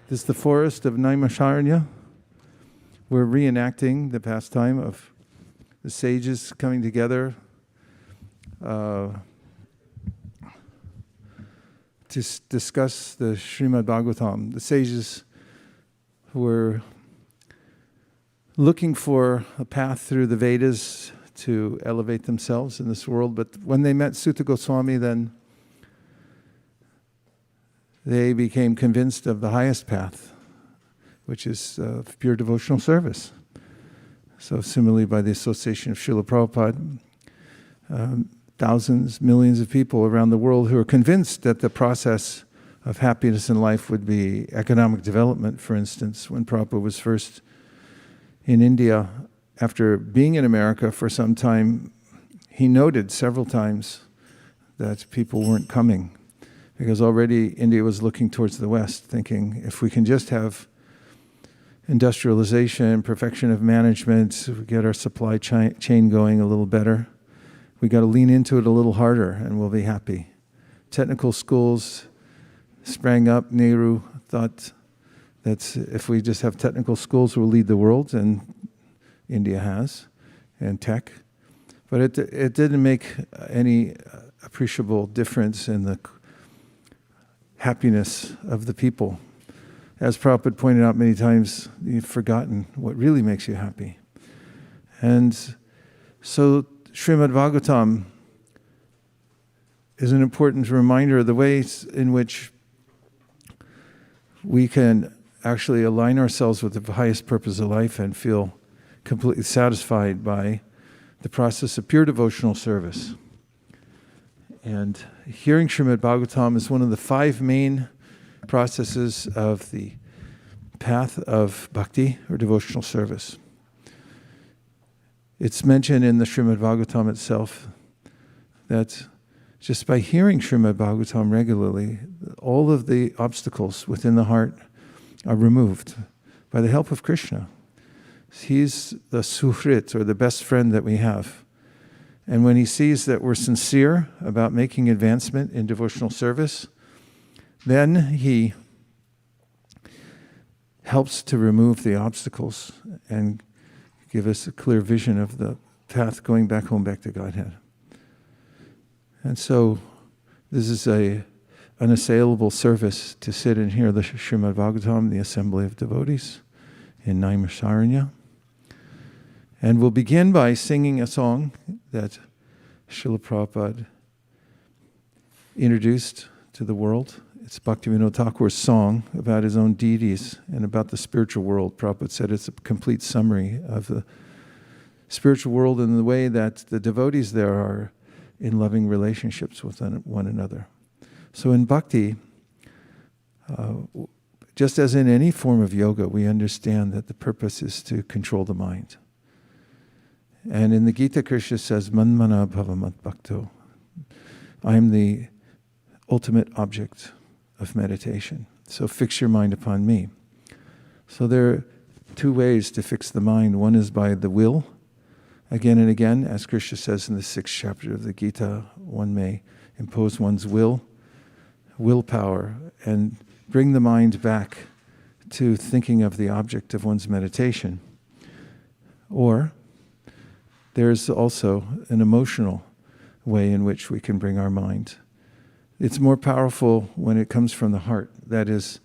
This is the forest of Naimisharanya. We're reenacting the pastime of the sages coming together to discuss the Srimad Bhagavatam. The sages were looking for a path through the Vedas to elevate themselves in this world, but when they met Sutta Goswami, then they became convinced of the highest path, which is pure devotional service. So similarly, by the association of Srila Prabhupada, thousands, millions of people around the world who are convinced that the process of happiness in life would be economic development, for instance. When Prabhupada was first in India, after being in America for some time, he noted several times that people weren't coming, because already India was looking towards the West, thinking if we can just have industrialization, perfection of management, we get our supply chain going a little better, we got to lean into it a little harder and we'll be happy. Technical schools sprang up. Nehru thought that if we just have technical schools, we'll lead the world, and India has, and tech. But it didn't make any appreciable difference in the happiness of the people. As Prabhupada pointed out many times, you've forgotten what really makes you happy. And so Srimad Bhagavatam is an important reminder of the ways in which we can actually align ourselves with the highest purpose of life and feel completely satisfied by the process of pure devotional service. And hearing Srimad Bhagavatam is one of the 5 main processes of the path of bhakti, or devotional service. It's mentioned in the Srimad Bhagavatam itself that just by hearing Srimad Bhagavatam regularly, all of the obstacles within the heart are removed by the help of Krishna. He's the suhrit, or the best friend that we have. And when he sees that we're sincere about making advancement in devotional service, then he helps to remove the obstacles and give us a clear vision of the path going back home, back to Godhead. And so this is an unassailable service to sit and hear the Srimad Bhagavatam, the assembly of devotees in Naimisharanya. And we'll begin by singing a song that Srila Prabhupada introduced to the world. It's Bhaktivinoda Thakur's song about his own deities and about the spiritual world. Prabhupada said it's a complete summary of the spiritual world and the way that the devotees there are in loving relationships with one another. So in bhakti, just as in any form of yoga, we understand that the purpose is to control the mind. And in the Gita, Krishna says, Manmana bhava mat bhakto. I am the ultimate object of meditation. So fix your mind upon me. So there are 2 ways to fix the mind. One is by the will. Again and again, as Krishna says in the 6th chapter of the Gita, one may impose one's willpower, and bring the mind back to thinking of the object of one's meditation. Or there's also an emotional way in which we can bring our mind. It's more powerful when it comes from the heart. That is,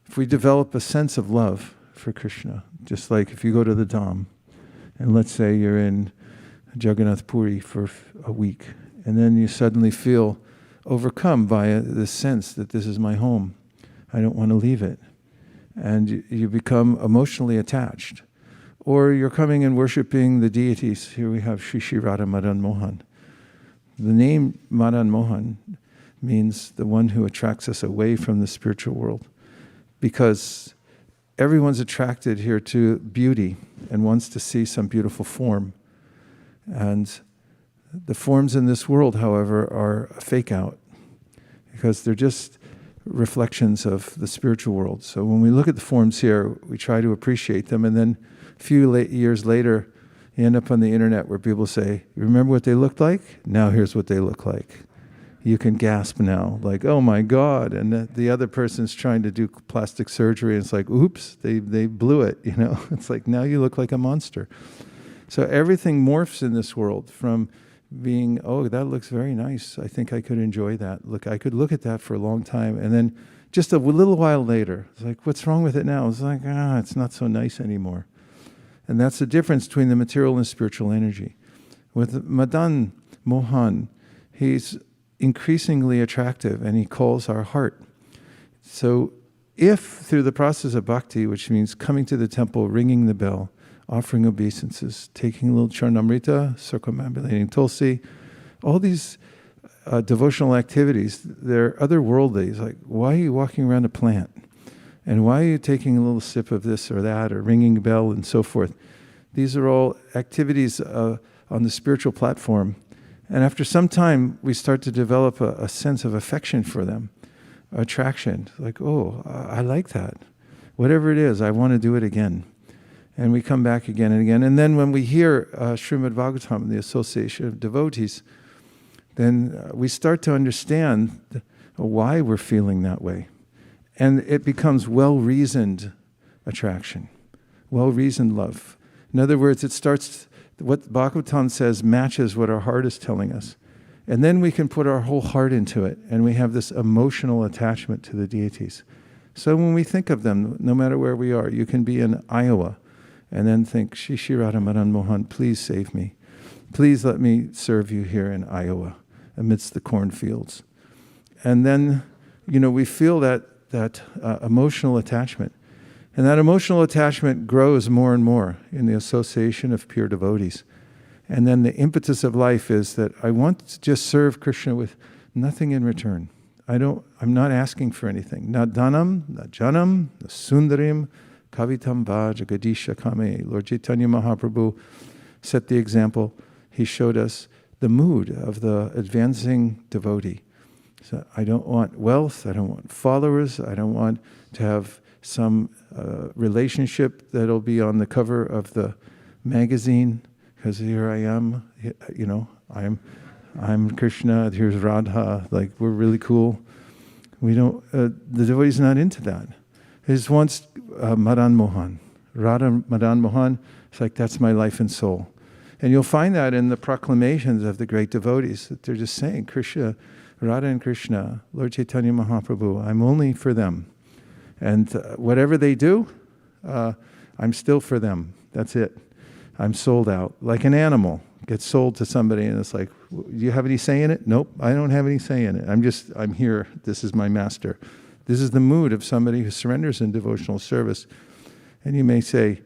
if we develop a sense of love for Krishna, just like if you go to the Dham, and let's say you're in Jagannath Puri for a week, and then you suddenly feel overcome by the sense that this is my home. I don't want to leave it. And you become emotionally attached. Or you're coming and worshiping the deities. Here we have Shri Shri Radha Madan Mohan. The name Madan Mohan means the one who attracts us away from the spiritual world. Because everyone's attracted here to beauty and wants to see some beautiful form. And the forms in this world, however, are a fake out, because they're just reflections of the spiritual world. So when we look at the forms here, we try to appreciate them, and then a few years later, you end up on the internet where people say, "You remember what they looked like? Now here's what they look like." you can gasp now, like, oh my God. And the other person's trying to do plastic surgery, and it's like, oops, they blew it, you know. It's like, now you look like a monster. So everything morphs in this world from being, oh, that looks very nice. I think I could enjoy that. Look, I could look at that for a long time. And then just a little while later, it's like, what's wrong with it now? It's like, it's not so nice anymore. And that's the difference between the material and spiritual energy. With Madan Mohan, he's increasingly attractive, and he calls our heart. So if through the process of bhakti, which means coming to the temple, ringing the bell, offering obeisances, taking a little charnamrita, circumambulating tulsi, all these devotional activities, they're otherworldly. It's like, why are you walking around a plant? And why are you taking a little sip of this or that, or ringing a bell and so forth? These are all activities on the spiritual platform. And after some time, we start to develop a sense of affection for them, attraction. Like, oh, I like that. Whatever it is, I want to do it again. And we come back again and again. And then when we hear Srimad Bhagavatam, the Association of Devotees, then we start to understand why we're feeling that way. And it becomes well-reasoned attraction, well-reasoned love. In other words, it starts, what Bhagavatam says matches what our heart is telling us. And then we can put our whole heart into it, and we have this emotional attachment to the deities. So when we think of them, no matter where we are, you can be in Iowa, and then think, Shri Shri Radha Madan Mohan, please save me. Please let me serve you here in Iowa, amidst the cornfields. And then, we feel that emotional attachment. And that emotional attachment grows more and more in the association of pure devotees. And then the impetus of life is that I want to just serve Krishna with nothing in return. I'm not asking for anything. Na dhanam, na janam, na sundarim, kavitam va jagadisha kame. Lord Chaitanya Mahaprabhu set the example. He showed us the mood of the advancing devotee. So I don't want wealth, I don't want followers, I don't want to have some relationship that'll be on the cover of the magazine, because here I am, I'm Krishna, here's Radha, like we're really cool. We don't, the devotee's not into that. He just wants Madan Mohan. Radha Madan Mohan, it's like, that's my life and soul. And you'll find that in the proclamations of the great devotees, that they're just saying, Krishna, Radha and Krishna, Lord Chaitanya Mahaprabhu, I'm only for them. And whatever they do, I'm still for them. That's it. I'm sold out. Like an animal gets sold to somebody and it's like, do you have any say in it? Nope, I don't have any say in it. I'm here. This is my master. This is the mood of somebody who surrenders in devotional service. And you may say,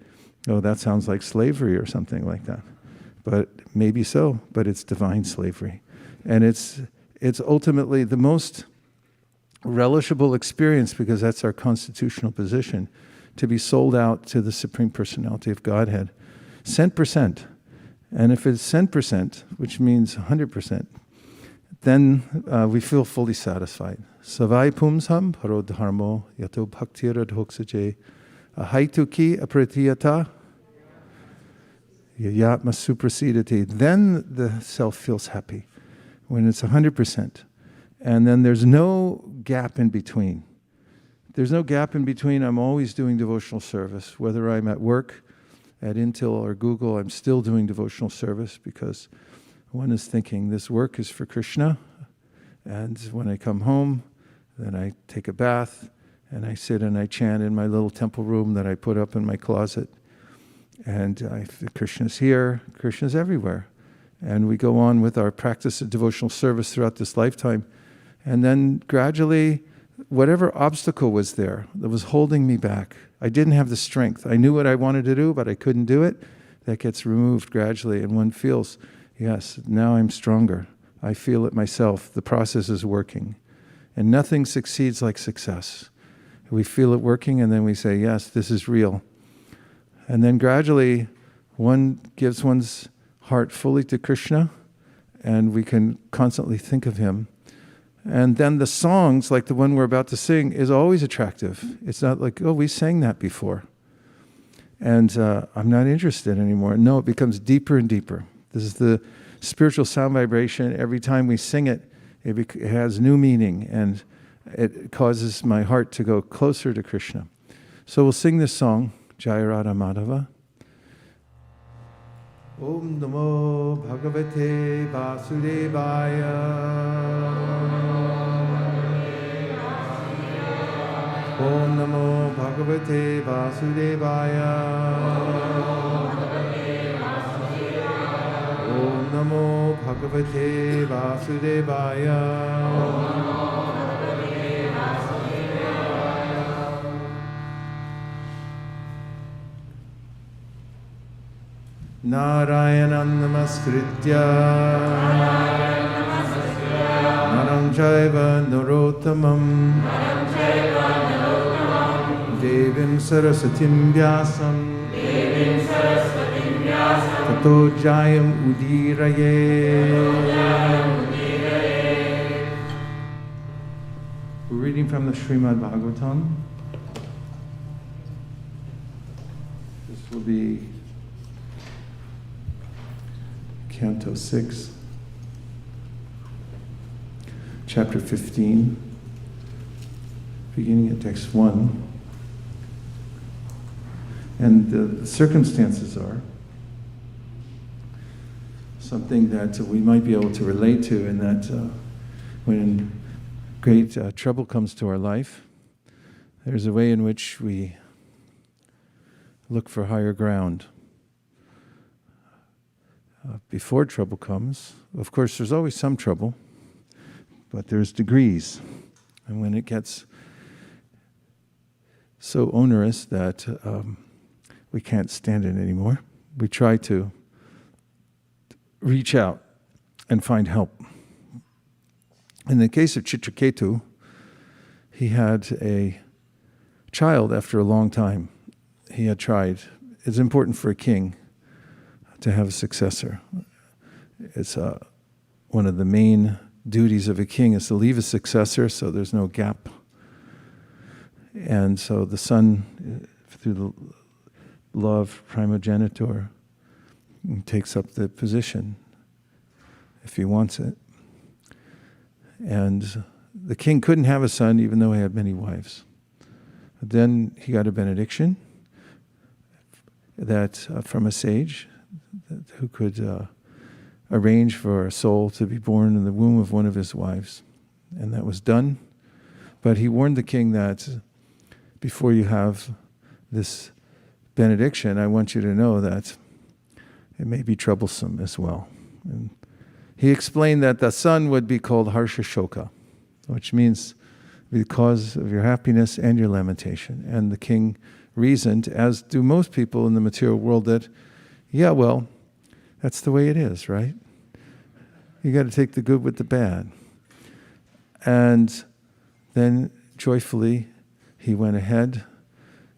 oh, that sounds like slavery or something like that. But maybe so, but it's divine slavery. And it's ultimately the most relishable experience, because that's our constitutional position, to be sold out to the Supreme Personality of Godhead. Cent percent. And if it's cent percent, which means 100%, then we feel fully satisfied. Savai pumsam parodharmo yato bhaktira dhoksaje ahaituki apratiyata yatma suprasidati. Then the self feels happy, when it's 100%. And then there's no gap in between. There's no gap in between. I'm always doing devotional service. Whether I'm at work, at Intel or Google, I'm still doing devotional service, because one is thinking this work is for Krishna. And when I come home, then I take a bath, and I sit and I chant in my little temple room that I put up in my closet. And Krishna's here, Krishna's everywhere. And we go on with our practice of devotional service throughout this lifetime. And then gradually, whatever obstacle was there that was holding me back, I didn't have the strength. I knew what I wanted to do, but I couldn't do it. That gets removed gradually, and one feels, yes, now I'm stronger. I feel it myself. The process is working. And nothing succeeds like success. We feel it working, and then we say, yes, this is real. And then gradually, one gives one's heart fully to Krishna, and we can constantly think of him. And then the songs, like the one we're about to sing, is always attractive. It's not like, oh, we sang that before, and I'm not interested anymore. No, it becomes deeper and deeper. This is the spiritual sound vibration. Every time we sing it, it has new meaning, and it causes my heart to go closer to Krishna. So we'll sing this song, Jaya Radha Madhava. Om Namo Bhagavate Vasudevaya. Om Namo Bhagavate Vasudevaya. Om Namo Bhagavate Vasudevaya. Narayanam namaskritya Naram Chaiva Narottamam Devim Sarasatim Vyasam Tato Jayam Udiraye. We're reading from the Srimad Bhagavatam. This will be Canto 6, Chapter 15, beginning at text 1. And the circumstances are something that we might be able to relate to, in that when great trouble comes to our life, there's a way in which we look for higher ground. Before trouble comes, of course, there's always some trouble, but there's degrees. And when it gets so onerous that we can't stand it anymore, we try to reach out and find help. In the case of Chitraketu, he had a child after a long time. He had tried. It's important for a king to have a successor. It's one of the main duties of a king is to leave a successor so there's no gap. And so the son, through the law of primogeniture, takes up the position if he wants it. And the king couldn't have a son even though he had many wives. But then he got a benediction that from a sage who could arrange for a soul to be born in the womb of one of his wives. And that was done. But he warned the king that before you have this benediction, I want you to know that it may be troublesome as well. And he explained that the son would be called Harsha Shoka, which means the cause of your happiness and your lamentation. And the king reasoned, as do most people in the material world, that, yeah, well, that's the way it is, right? You got to take the good with the bad. And then joyfully he went ahead,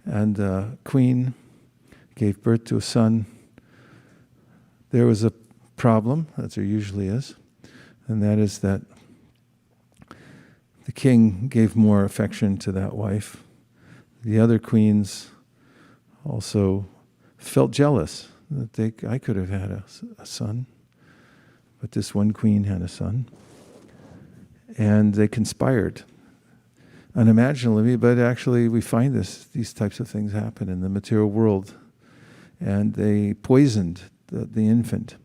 and the queen gave birth to a son. There was a problem, as there usually is, and that is that the king gave more affection to that wife. The other queens also felt jealous that I could have had a son, but this one queen had a son. And they conspired unimaginably, but actually we find these types of things happen in the material world. And they poisoned the infant.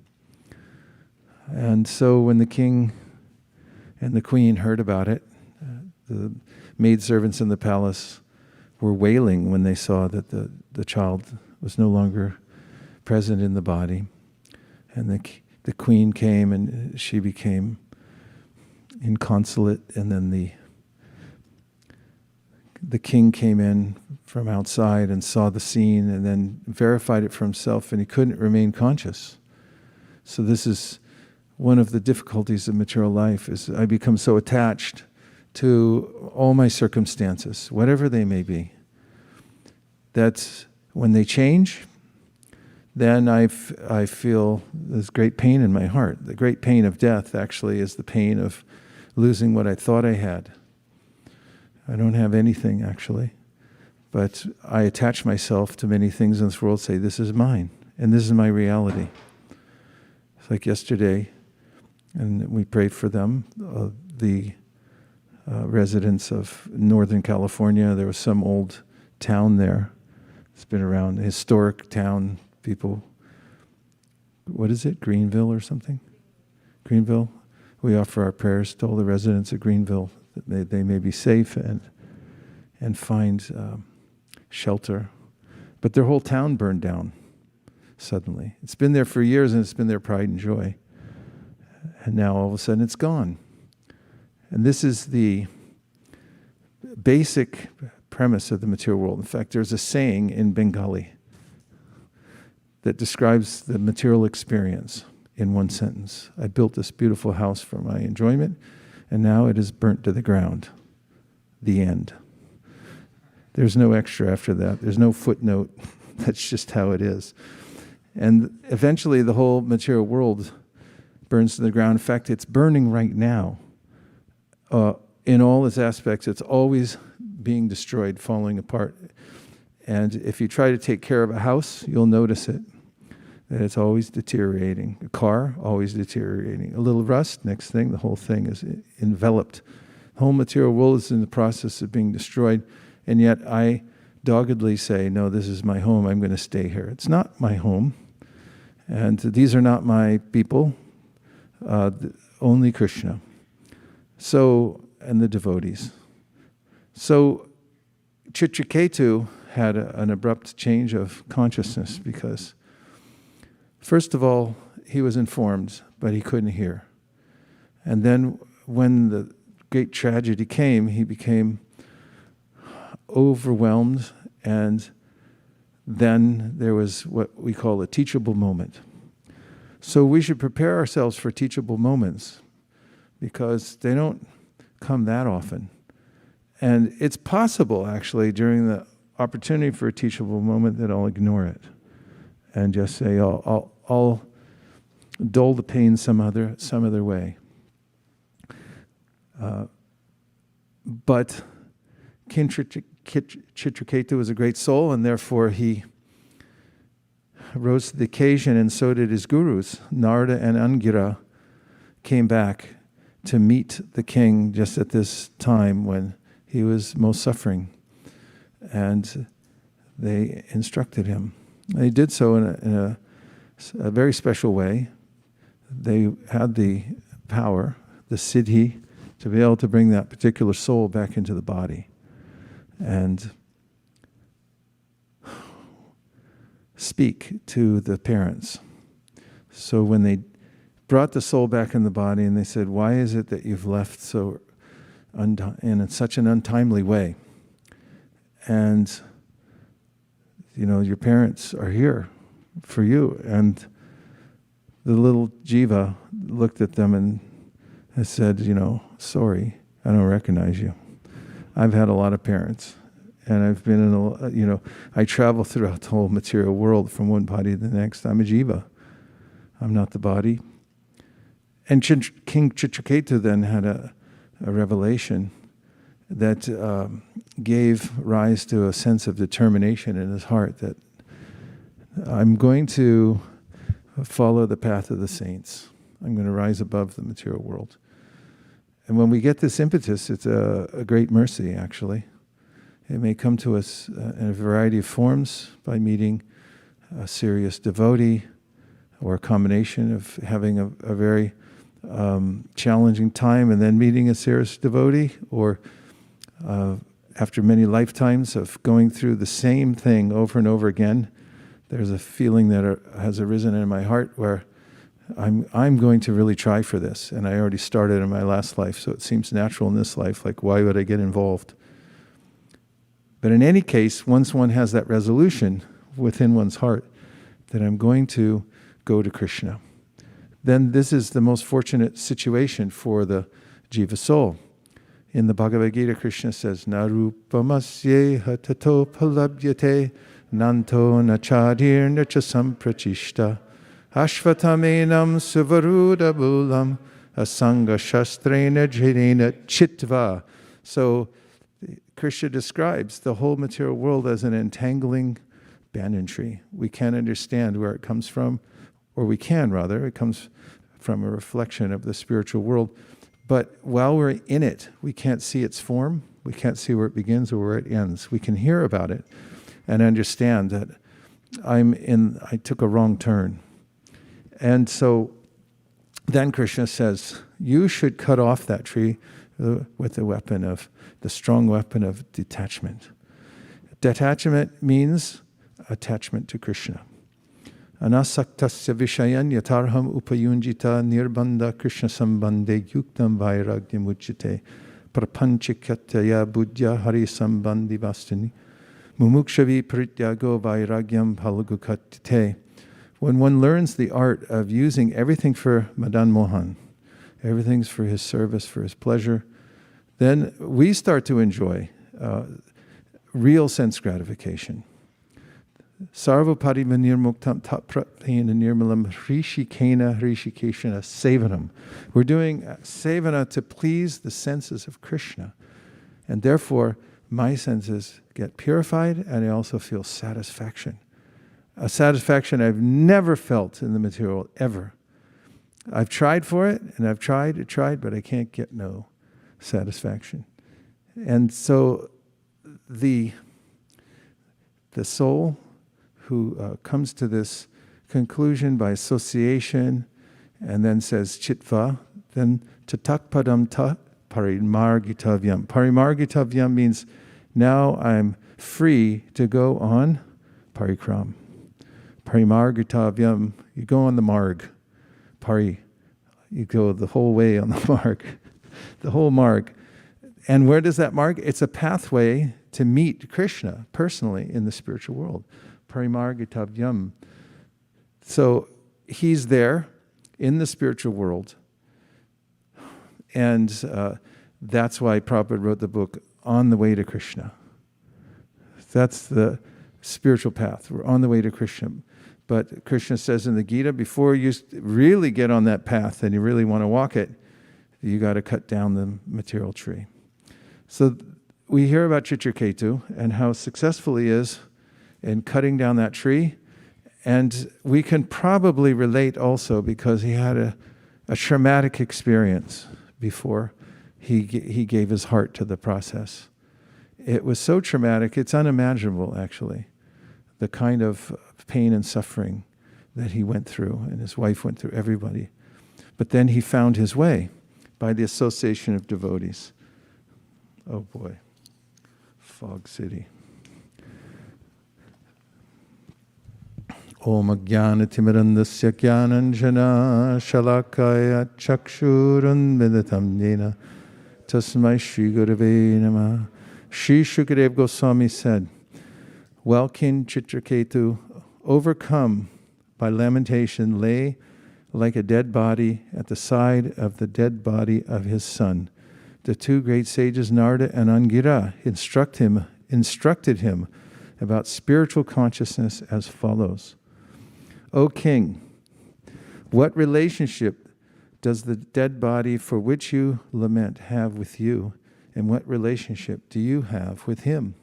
And so when the king and the queen heard about it, the maidservants in the palace were wailing when they saw that the child was no longer present in the body. And the queen came, and she became inconsolate, and then the king came in from outside and saw the scene and then verified it for himself, and he couldn't remain conscious. So this is one of the difficulties of material life, is I become so attached to all my circumstances, whatever they may be, that when they change, then I feel this great pain in my heart. The great pain of death actually is the pain of losing what I thought I had. I don't have anything, actually, but I attach myself to many things in this world, say, this is mine, and this is my reality. It's like yesterday, and we prayed for them. the residents of Northern California. There was some old town there. It's been around, a historic town. People, what is it, Greenville or something? Greenville. We offer our prayers to all the residents of Greenville that they may be safe and find shelter. But their whole town burned down suddenly. It's been there for years, and it's been their pride and joy. And now all of a sudden it's gone. And this is the basic premise of the material world. In fact, there's a saying in Bengali that describes the material experience in one sentence. I built this beautiful house for my enjoyment, and now it is burnt to the ground. The end. There's no extra after that. There's no footnote. That's just how it is. And eventually the whole material world burns to the ground. In fact, it's burning right now. In all its aspects, it's always being destroyed, falling apart. And if you try to take care of a house, you'll notice it, that it's always deteriorating. A car, always deteriorating. A little rust, next thing, the whole thing is enveloped. The whole material world is in the process of being destroyed, and yet I doggedly say, no, this is my home, I'm going to stay here. It's not my home, and these are not my people, only Krishna. So, and the devotees. So, Chitraketu had an abrupt change of consciousness because, first of all, he was informed, but he couldn't hear. And then when the great tragedy came, he became overwhelmed, and then there was what we call a teachable moment. So we should prepare ourselves for teachable moments because they don't come that often. And it's possible, actually, during the opportunity for a teachable moment that I'll ignore it and just say, I'll dull the pain some other way. But King Chitraketu was a great soul, and therefore he rose to the occasion, and so did his gurus. Narada and Angira came back to meet the king just at this time when he was most suffering. And they instructed him. They did so in a very special way. They had the power, the siddhi, to be able to bring that particular soul back into the body and speak to the parents. So when they brought the soul back in the body and they said, why is it that you've left so in such an untimely way? And, your parents are here for you. And the little jiva looked at them and said, sorry, I don't recognize you. I've had a lot of parents, and I've been in I travel throughout the whole material world from one body to the next. I'm a jiva. I'm not the body. And King Chitraketu then had a revelation that gave rise to a sense of determination in his heart that I'm going to follow the path of the saints. I'm going to rise above the material world. And when we get this impetus, it's a great mercy, actually. It may come to us in a variety of forms by meeting a serious devotee or a combination of having a very challenging time and then meeting a serious devotee, or after many lifetimes of going through the same thing over and over again, there's a feeling that has arisen in my heart where I'm going to really try for this, and I already started in my last life, so it seems natural in this life, like why would I get involved? But in any case, once one has that resolution within one's heart that I'm going to go to Krishna, then this is the most fortunate situation for the jiva soul. In the Bhagavad Gita, Krishna says, Narupamasye hatato palabhyate nanto nachadir nacha samprachishta ashvatamenam suvaruda bulam asanga shastrena jhirena chitva. So Krishna describes the whole material world as an entangling banyan tree. We can't understand where it comes from, or we can rather. It comes from a reflection of the spiritual world. But while we're in it, we can't see its form. We can't see where it begins or where it ends. We can hear about it and understand that I took a wrong turn. And so then Krishna says, you should cut off that tree with the strong weapon of detachment. Detachment means attachment to Krishna. Anasaktasya vishayan yatarham upayunjita nirbandha Krishna sambandhe yuktam vairagyam uchite prapanchikatya buddhya hari sambandhi vastani mumukshavi parityago vairagyam palagukatite. When one learns the art of using everything for Madan Mohan, everything's for his service, for his pleasure, then we start to enjoy real sense gratification. Sarvapari nirmuktam tatprapena nirmalam hrishikena hrishikeshana sevanam. We're doing sevana to please the senses of Krishna. And therefore, my senses get purified and I also feel satisfaction. A satisfaction I've never felt in the material, ever. I've tried for it, and I've tried, but I can't get no satisfaction. And so the soul who comes to this conclusion by association and then says chitva, then tatakpadam ta parimargitavyam. Parimargitavyam means now I'm free to go on parikram. Parimargitavyam, you go on the marg. Pari, you go the whole way on the marg. The whole marg. And where does that marg? It's a pathway to meet Krishna personally in the spiritual world. Parimargitavyam. So he's there in the spiritual world. And that's why Prabhupada wrote the book, On the Way to Krishna. That's the spiritual path. We're on the way to Krishna. But Krishna says in the Gita, before you really get on that path and you really want to walk it, you got to cut down the material tree. So we hear about Chitraketu and how successful he is in cutting down that tree. And we can probably relate also because he had a traumatic experience before he gave his heart to the process. It was so traumatic, it's unimaginable actually, the kind of pain and suffering that he went through and his wife went through, everybody. But then he found his way by the association of devotees. Oh boy, Fog City. Om Ajnana Timirandasya Jnananjana Shalakaya Chakshurun Vidatam Yena Tasmai Shri Gurave Namah. Shri Shukadev Goswami said, well, King Chitraketu, overcome by lamentation, lay like a dead body at the side of the dead body of his son. The two great sages, Narada and Angira, instructed him about spiritual consciousness as follows. O king, what relationship does the dead body for which you lament have with you, and what relationship do you have with him?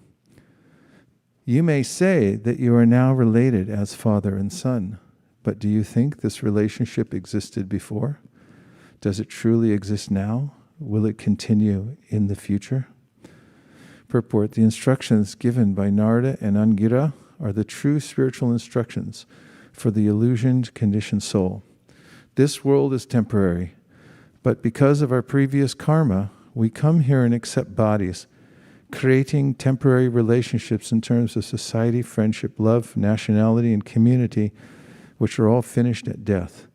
You may say that you are now related as father and son, but do you think this relationship existed before? Does it truly exist now? Will it continue in the future? Purport: the instructions given by Narada and Angira are the true spiritual instructions for the illusioned conditioned soul. This world is temporary, but because of our previous karma, we come here and accept bodies, creating temporary relationships in terms of society, friendship, love, nationality, and community, which are all finished at death.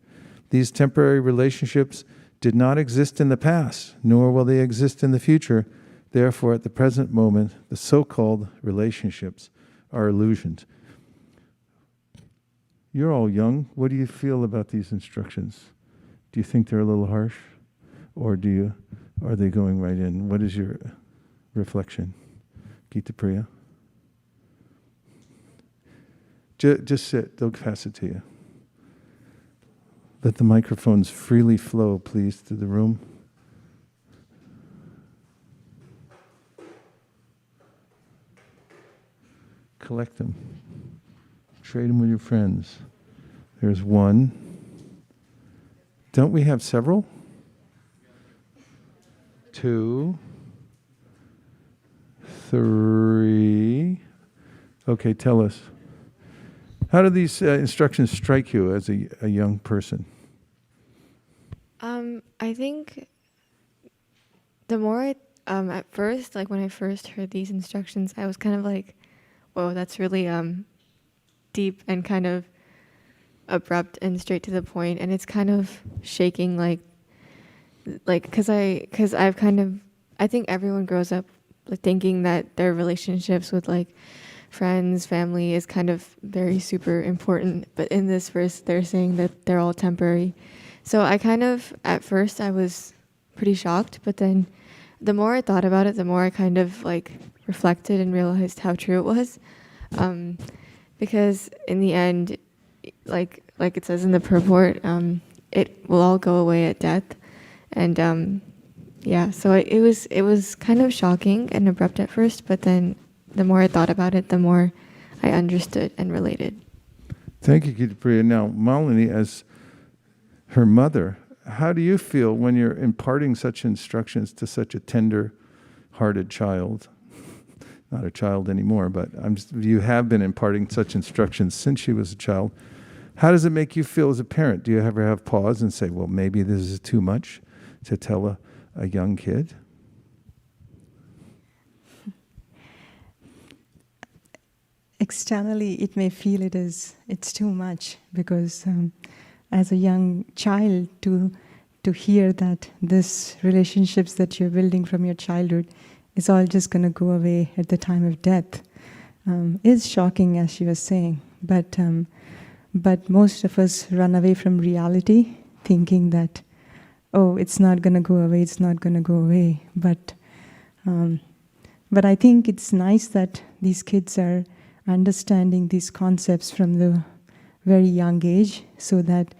These temporary relationships did not exist in the past, nor will they exist in the future. Therefore, at the present moment, the so-called relationships are illusions. You're all young. What do you feel about these instructions? Do you think they're a little harsh? Or are they going right in? What is your reflection? Gita Priya? Just sit. They'll pass it to you. Let the microphones freely flow, please, through the room. Collect them. Trade them with your friends. There's one. Don't we have several? 2, 3. Okay, tell us. How do these instructions strike you as a young person? I think the more at first, like when I first heard these instructions, I was kind of like, whoa, that's really deep and kind of abrupt and straight to the point, and it's kind of shaking, like because I've kind of, I think everyone grows up like thinking that their relationships with like friends, family is kind of very super important, but in this verse they're saying that they're all temporary. So I kind of, at first I was pretty shocked, but then the more I thought about it, the more I kind of like reflected and realized how true it was. Because in the end, like it says in the purport, it will all go away at death. And yeah, so it was kind of shocking and abrupt at first, but then the more I thought about it, the more I understood and related. Thank you, Gitapriya. Now, Malini, as her mother, how do you feel when you're imparting such instructions to such a tender-hearted child? Not a child anymore, but you have been imparting such instructions since she was a child. How does it make you feel as a parent? Do you ever have pause and say, well, maybe this is too much to tell a young kid? Externally, it may feel it's too much, because as a young child, to hear that this relationships that you're building from your childhood is all just going to go away at the time of death is shocking, as she was saying. But most of us run away from reality, thinking that, oh, it's not going to go away, it's not going to go away. But I think it's nice that these kids are understanding these concepts from the very young age, so that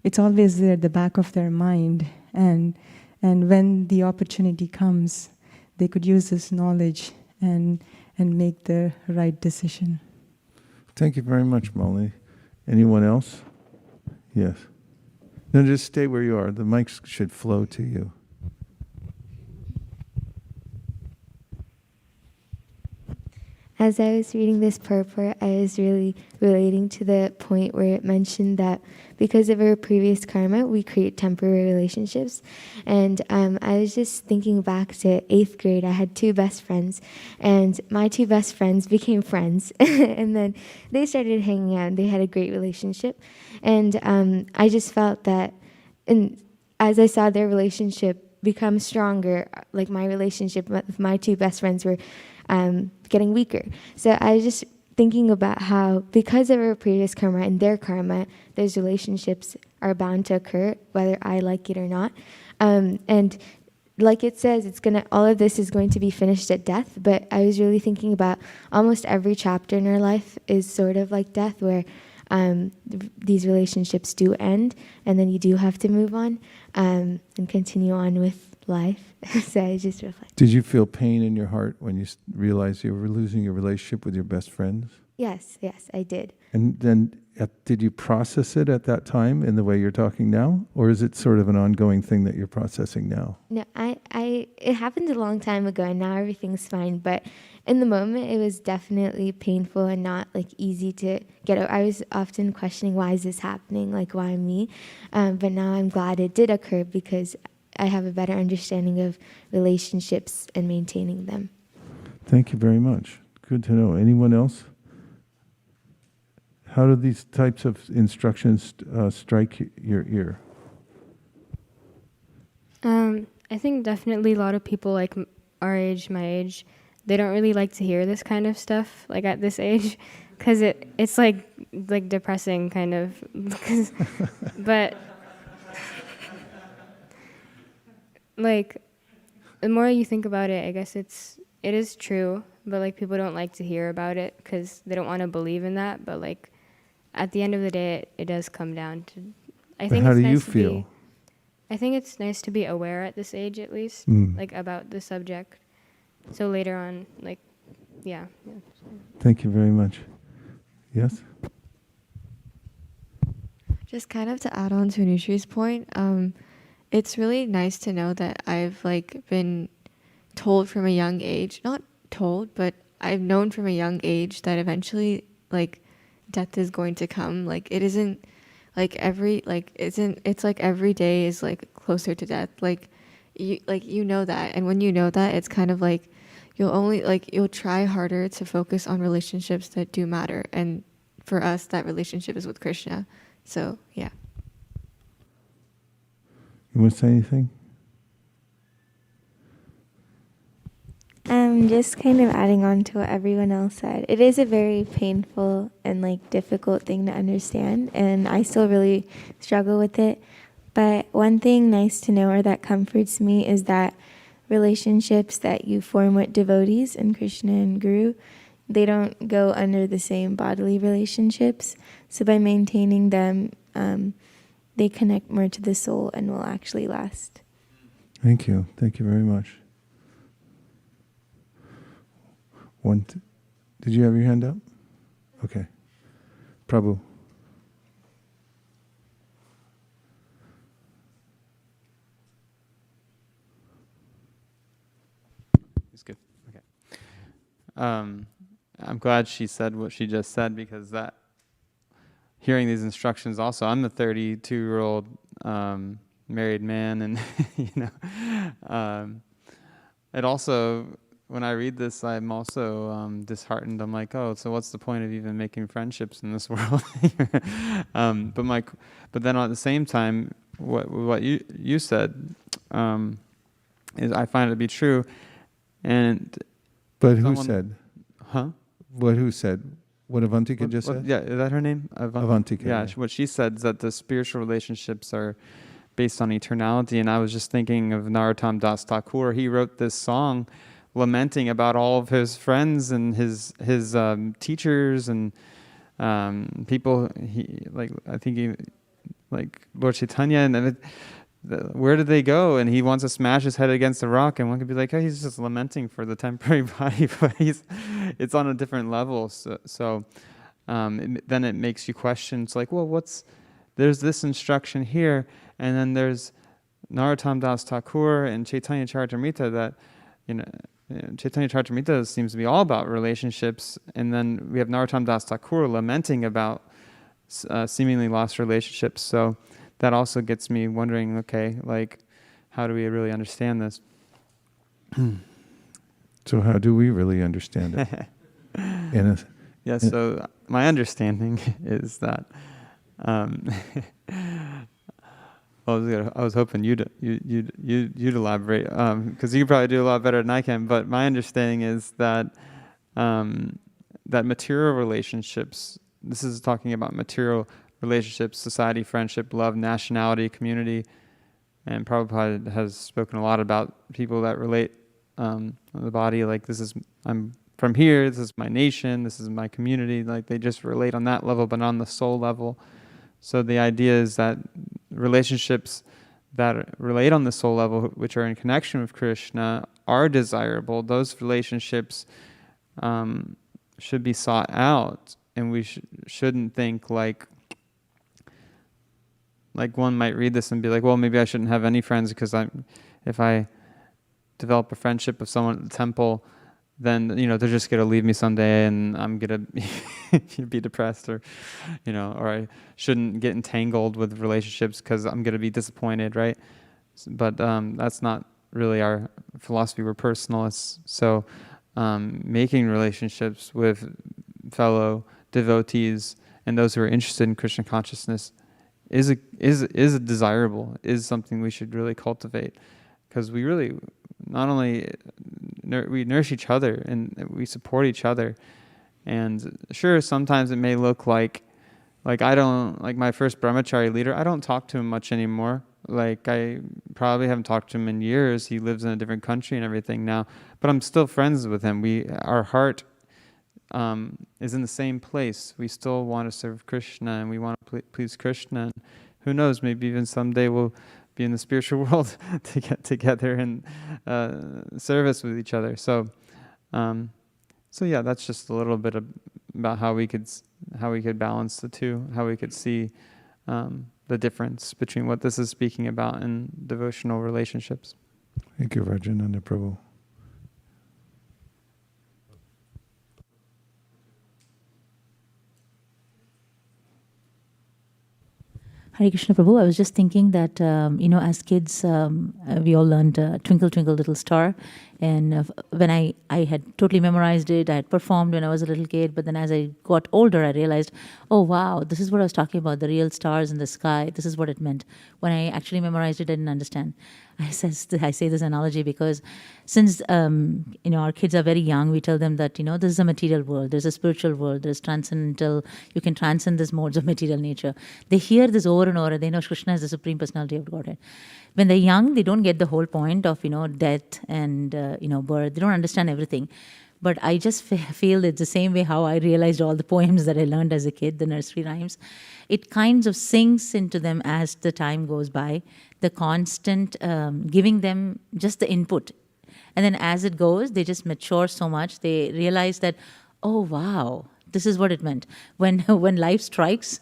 it's always there at the back of their mind, and when the opportunity comes, they could use this knowledge and make the right decision. Thank you very much, Molly. Anyone else? Yes. No, just stay where you are. The mics should flow to you. As I was reading this purport, I was really relating to the point where it mentioned that because of our previous karma, we create temporary relationships. And I was just thinking back to 8th grade. I had 2 best friends, and my 2 best friends became friends. And then they started hanging out, and they had a great relationship. And I just felt that, and as I saw their relationship become stronger, like my relationship with my 2 best friends were getting weaker. So I was just thinking about how, because of our previous karma and their karma, those relationships are bound to occur, whether I like it or not. And like it says, all of this is going to be finished at death. But I was really thinking about almost every chapter in our life is sort of like death, where these relationships do end, and then you do have to move on and continue on with life. So I just reflect. Did you feel pain in your heart when you realized you were losing your relationship with your best friends? Yes, I did. And then did you process it at that time in the way you're talking now? Or is it sort of an ongoing thing that you're processing now? No, it happened a long time ago, and now everything's fine. But in the moment, it was definitely painful and not like easy to get over. I was often questioning, why is this happening? Like, why me? But now I'm glad it did occur, because I have a better understanding of relationships and maintaining them. Thank you very much. Good to know. Anyone else? How do these types of instructions strike your ear? I think definitely a lot of people like our age, my age, they don't really like to hear this kind of stuff, like at this age, because it's like depressing kind of. But like, the more you think about it, I guess it is true, but like people don't like to hear about it because they don't want to believe in that. But like, at the end of the day, it does come down to. How do you feel? I think it's nice to be aware at this age, at least, like about the subject. So later on, like, yeah. Thank you very much. Yes? Just kind of to add on to Anushrie's point, it's really nice to know that I've like been told from a young age, not told, but I've known from a young age that eventually like death is going to come. Like it isn't it's like every day is like closer to death. You know that, and when you know that, it's kind of like you'll try harder to focus on relationships that do matter. And for us, that relationship is with Krishna. So yeah. You want to say anything? Just kind of adding on to what everyone else said. It is a very painful and like difficult thing to understand, and I still really struggle with it. But one thing nice to know or that comforts me is that relationships that you form with devotees and Krishna and Guru, they don't go under the same bodily relationships. So by maintaining them, they connect more to the soul and will actually last. Thank you. Thank you very much. Did you have your hand up? Okay. Prabhu. It's good. Okay. I'm glad she said what she just said, because that hearing these instructions also, I'm a 32-year-old married man, and it also, when I read this, I'm also disheartened. I'm like, oh, so what's the point of even making friendships in this world? But then at the same time, what you said is, I find it to be true. And but who said? Huh? Who said? What Avantika just said? Yeah, is that her name? Avantika. Yeah, what she said is that the spiritual relationships are based on eternality. And I was just thinking of Narottam Das Thakur. He wrote this song lamenting about all of his friends and his teachers and people. Like Lord Chaitanya, and where did they go? And he wants to smash his head against a rock, and one could be like, oh, he's just lamenting for the temporary body, but it's on a different level. So then it makes you question. It's like, well, there's this instruction here, and then there's Narottam Das Thakur and Chaitanya Charitamrita that, Chaitanya Charitamrita seems to be all about relationships, and then we have Narottam Das Thakur lamenting about seemingly lost relationships. So that also gets me wondering, okay, like, how do we really understand this? So how do we really understand it? So my understanding is that I was hoping you'd elaborate, because you probably do a lot better than I can. But my understanding is that that material relationships. This is talking about material relationships: society, friendship, love, nationality, community. And Prabhupada has spoken a lot about people that relate the body. Like, I'm from here. This is my nation. This is my community. Like, they just relate on that level, but on the soul level. So the idea is that relationships that relate on the soul level, which are in connection with Krishna, are desirable. Those relationships should be sought out, and we shouldn't think like one might read this and be like, well, maybe I shouldn't have any friends, because if I develop a friendship with someone at the temple, then they're just gonna leave me someday, and I'm gonna be depressed, or I shouldn't get entangled with relationships because I'm gonna be disappointed, right? But that's not really our philosophy. We're personalists, so making relationships with fellow devotees and those who are interested in Krishna consciousness is desirable, is something we should really cultivate, because we really not only we nourish each other and we support each other. And sure, sometimes it may look like I don't, like my first brahmachari leader, I don't talk to him much anymore. Like, I probably haven't talked to him in years. He lives in a different country and everything now, but I'm still friends with him. Our heart is in the same place. We still want to serve Krishna, and we want to please Krishna. And who knows, maybe even someday we'll be in the spiritual world to get together and service with each other. So yeah, that's just a little bit about how we could balance the two, how we could see the difference between what this is speaking about in devotional relationships. Thank you, Rajananda Prabhu. Hare Krishna Prabhu, I was just thinking that, as kids, we all learned Twinkle, Twinkle, Little Star. And when I had totally memorized it, I had performed when I was a little kid. But then as I got older, I realized, oh, wow, this is what I was talking about, the real stars in the sky. This is what it meant. When I actually memorized it, I didn't understand. I say this analogy because since, our kids are very young, we tell them that, this is a material world. There's a spiritual world. There's transcendental. You can transcend these modes of material nature. They hear this over and over. They know Krishna is the Supreme Personality of Godhead. When they're young, they don't get the whole point of, death and, birth. They don't understand everything. But I just feel it's the same way how I realized all the poems that I learned as a kid, the nursery rhymes. It kind of sinks into them as the time goes by, the constant giving them just the input. And then as it goes, they just mature so much. They realize that, oh, wow, this is what it meant. When life strikes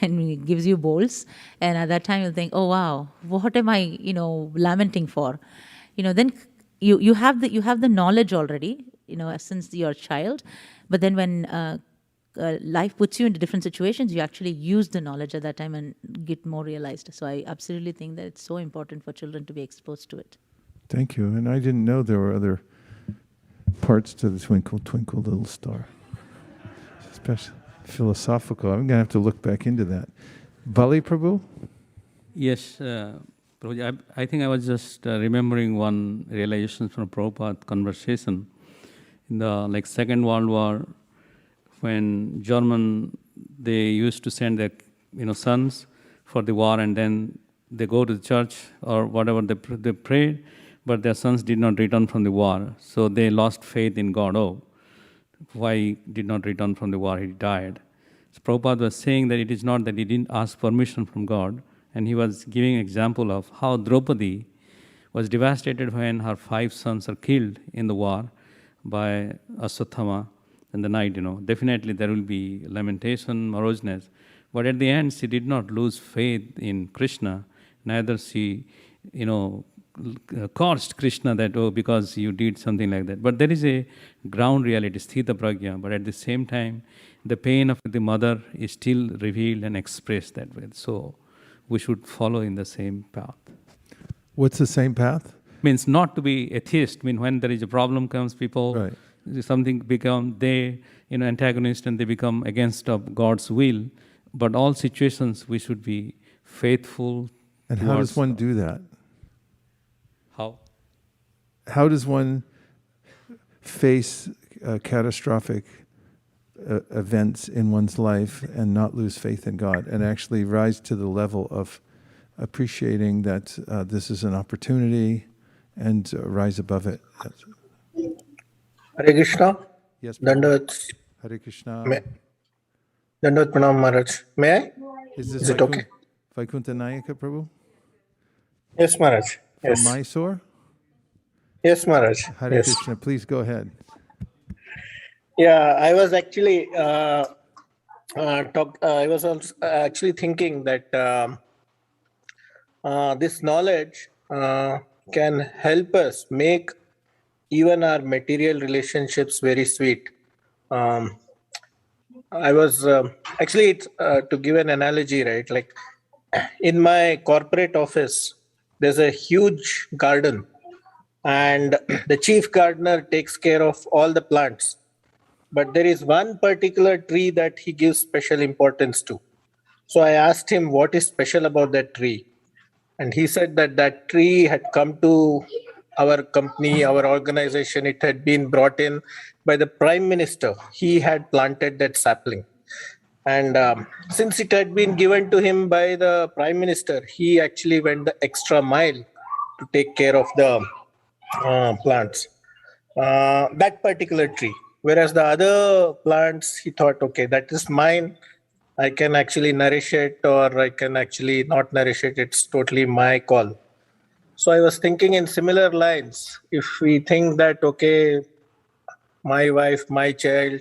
and gives you bowls, and at that time you'll think, oh, wow, what am I, lamenting for? Then you have the knowledge already, since you're a child. But then when life puts you into different situations, you actually use the knowledge at that time and get more realized. So I absolutely think that it's so important for children to be exposed to it. Thank you. And I didn't know there were other parts to the Twinkle, Twinkle, Little Star. Especially philosophical. I'm going to have to look back into that. Bali Prabhu? Yes, Prabhuji, I think I was just remembering one realization from Prabhupada conversation. In the Second World War, when German, they used to send their sons for the war, and then they go to the church or whatever, they prayed, but their sons did not return from the war. So they lost faith in God. Oh, why he did not return from the war? He died. So Prabhupada was saying that it is not that he didn't ask permission from God, and he was giving an example of how Draupadi was devastated when her 5 sons are killed in the war by Aswathama in the night. Definitely there will be lamentation, moroseness, but at the end she did not lose faith in Krishna. Neither she, cursed Krishna that, oh, because you did something like that. But there is a ground reality, sthita pragya, but at the same time, the pain of the mother is still revealed and expressed that way. So we should follow in the same path. What's the same path? Means not to be atheist. When there is a problem comes, people, Right. something become, they, antagonist, and they become against of God's will. But all situations we should be faithful. And how does one do that? How? How does one face catastrophic events in one's life and not lose faith in God and actually rise to the level of appreciating that this is an opportunity and rise above it? Hare Krishna. Yes. Dandavat. Hare Krishna. Dandavat Pranam Maharaj. May I? Is it okay? Vaikuntha Nayaka Prabhu? Yes, Maharaj. Yes. From Mysore? Yes, Maharaj. Hare Yes. Krishna, please go ahead. Yeah, I was actually I was also actually thinking that this knowledge can help us make even our material relationships very sweet. I was actually it's, to give an analogy, right? Like in my corporate office, there's a huge garden, and the chief gardener takes care of all the plants. But there is one particular tree that he gives special importance to. So I asked him what is special about that tree. And he said that that tree had come to our company, our organization. It had been brought in by the Prime Minister. He had planted that sapling. And since it had been given to him by the Prime Minister, he actually went the extra mile to take care of the plants. That particular tree. Whereas the other plants, he thought, okay, that is mine. I can actually nourish it or I can actually not nourish it. It's totally my call. So I was thinking in similar lines. If we think that, okay, my wife, my child,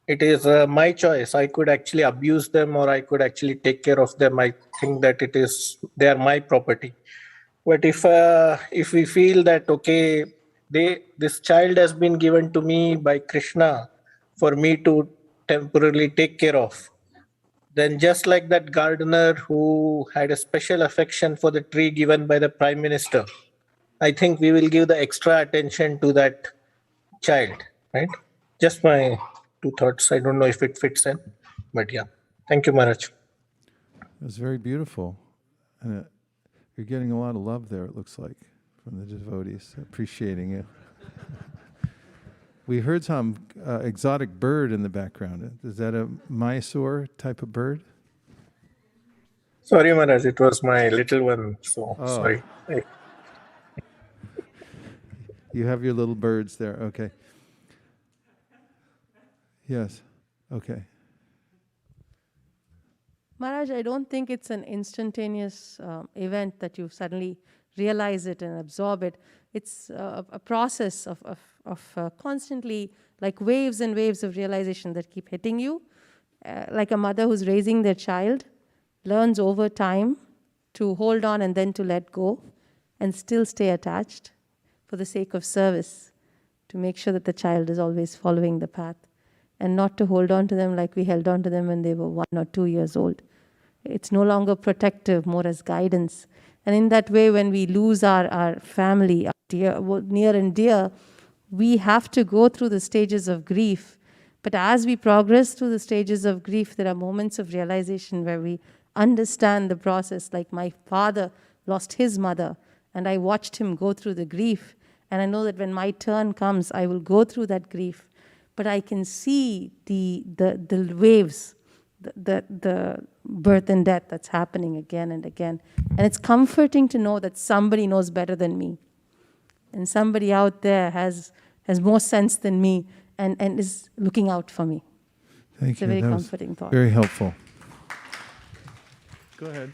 it is my choice. I could actually abuse them or I could actually take care of them. I think that they are my property. But if we feel that okay, this child has been given to me by Krishna for me to temporarily take care of, then just like that gardener who had a special affection for the tree given by the Prime Minister, I think we will give the extra attention to that child, right? Just my two thoughts. I don't know if it fits in, but yeah. Thank you, Maharaj. It was very beautiful. And you're getting a lot of love there, it looks like, from the devotees, appreciating it. We heard some exotic bird in the background. Is that a Mysore type of bird? Sorry, Maharaj, it was my little one. So Oh. sorry. You have your little birds there. Okay. Yes. Okay. Maharaj, I don't think it's an instantaneous event that you suddenly realize it and absorb it. It's a process of constantly, like waves and waves of realization that keep hitting you. Like a mother who's raising their child learns over time to hold on and then to let go and still stay attached for the sake of service, to make sure that the child is always following the path and not to hold on to them like we held on to them when they were 1 or 2 years old. It's no longer protective, more as guidance. And in that way, when we lose our family, our near and dear, we have to go through the stages of grief. But as we progress through the stages of grief, there are moments of realization where we understand the process. Like my father lost his mother, and I watched him go through the grief. And I know that when my turn comes, I will go through that grief. But I can see the waves, the birth and death that's happening again and again. And it's comforting to know that somebody knows better than me. And somebody out there has more sense than me and is looking out for me. Thank It's you. a very That was comforting thought. very helpful. Go ahead.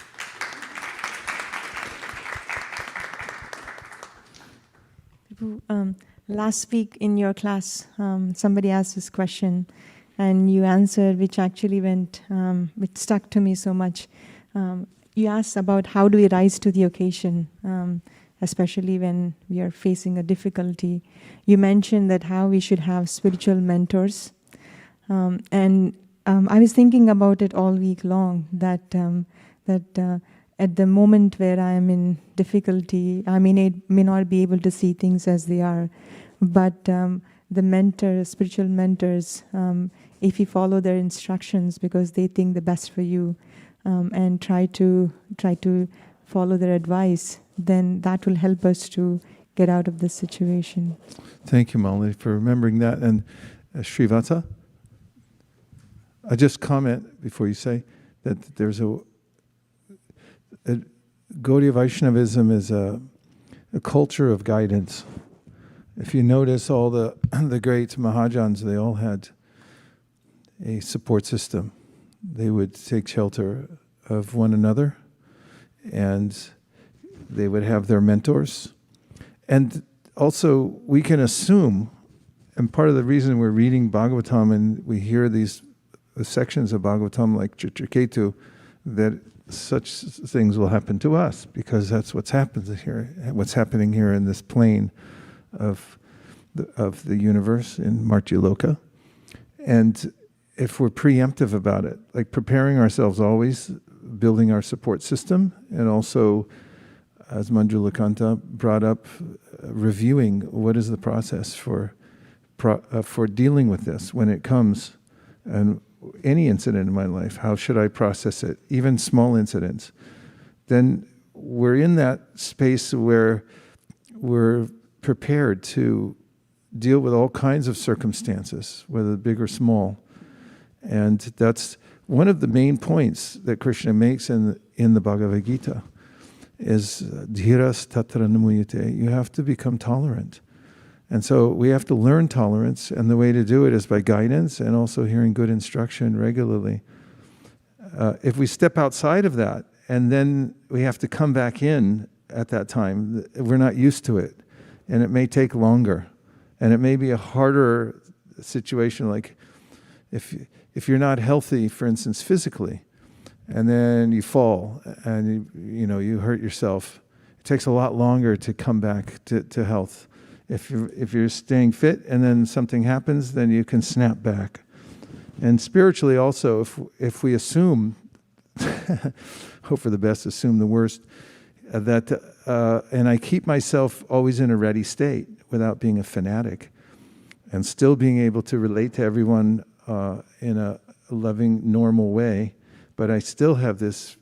Last week in your class, somebody asked this question, and you answered, which actually which stuck to me so much. You asked about how do we rise to the occasion, especially when we are facing a difficulty. You mentioned that how we should have spiritual mentors. And I was thinking about it all week long, that at the moment where I am in difficulty, I may not be able to see things as they are, but the mentors, spiritual mentors, if you follow their instructions because they think the best for you, and try to follow their advice, then that will help us to get out of this situation. Thank you, Molly, for remembering that. And Srivata, I just comment before you say that there's Gaudiya Vaishnavism is a culture of guidance. If you notice all the great Mahajans, they all had a support system. They would take shelter of one another, and they would have their mentors. And also, we can assume, and part of the reason we're reading Bhagavatam and we hear these sections of Bhagavatam like Chitraketu, that such things will happen to us, because that's what's happening here in this plane of the universe in Martyaloka. And if we're preemptive about it, like preparing ourselves always, building our support system, and also, as Manjulakanta brought up, reviewing what is the process for dealing with this when it comes, and any incident in my life, how should I process it, even small incidents, then we're in that space where we're prepared to deal with all kinds of circumstances, whether big or small. And that's one of the main points that Krishna makes in the Bhagavad Gita, is dhiras tatra namuyate. You have to become tolerant. And so we have to learn tolerance, and the way to do it is by guidance and also hearing good instruction regularly. If we step outside of that, and then we have to come back in at that time, we're not used to it, and it may take longer, and it may be a harder situation. Like if you're not healthy, for instance, physically, and then you fall and you hurt yourself, it takes a lot longer to come back to health. If you're staying fit and then something happens, then you can snap back. And spiritually also, if we assume, hope for the best, assume the worst, and I keep myself always in a ready state without being a fanatic, and still being able to relate to everyone in a loving, normal way, but I still have this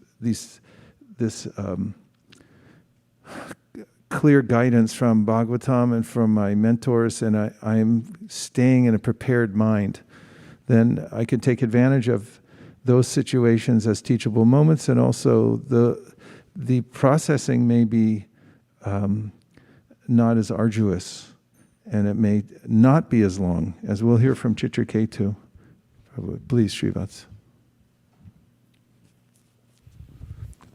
clear guidance from Bhagavatam and from my mentors, and I'm staying in a prepared mind, then I can take advantage of those situations as teachable moments, and also the processing may be not as arduous, and it may not be as long, as we'll hear from Chitraketu. Please, Srivats.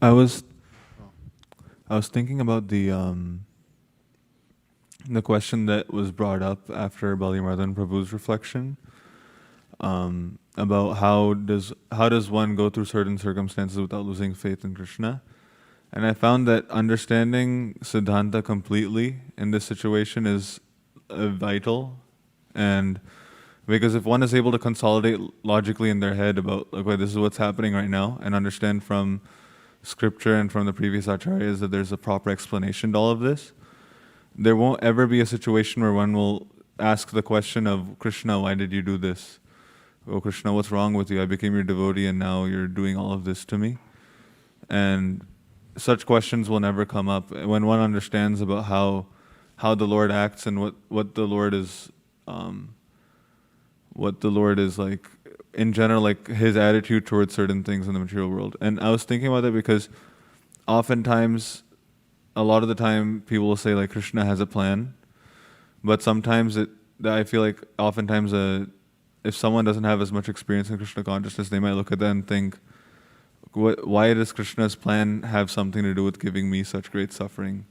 I was thinking about the question that was brought up after Balimardan Prabhu's reflection about how does one go through certain circumstances without losing faith in Krishna. And I found that understanding Siddhanta completely in this situation is vital, and because if one is able to consolidate logically in their head about like, this is what's happening right now, and understand from scripture and from the previous acharyas that there's a proper explanation to all of this, there won't ever be a situation where one will ask the question of, Krishna, why did you do this? Oh, Krishna, what's wrong with you? I became your devotee and now you're doing all of this to me. And such questions will never come up when one understands about how the Lord acts and what the Lord is like in general, like his attitude towards certain things in the material world. And I was thinking about that because oftentimes, a lot of the time, people will say like Krishna has a plan, but sometimes I feel like oftentimes if someone doesn't have as much experience in Krishna consciousness, they might look at that and think, why does Krishna's plan have something to do with giving me such great suffering?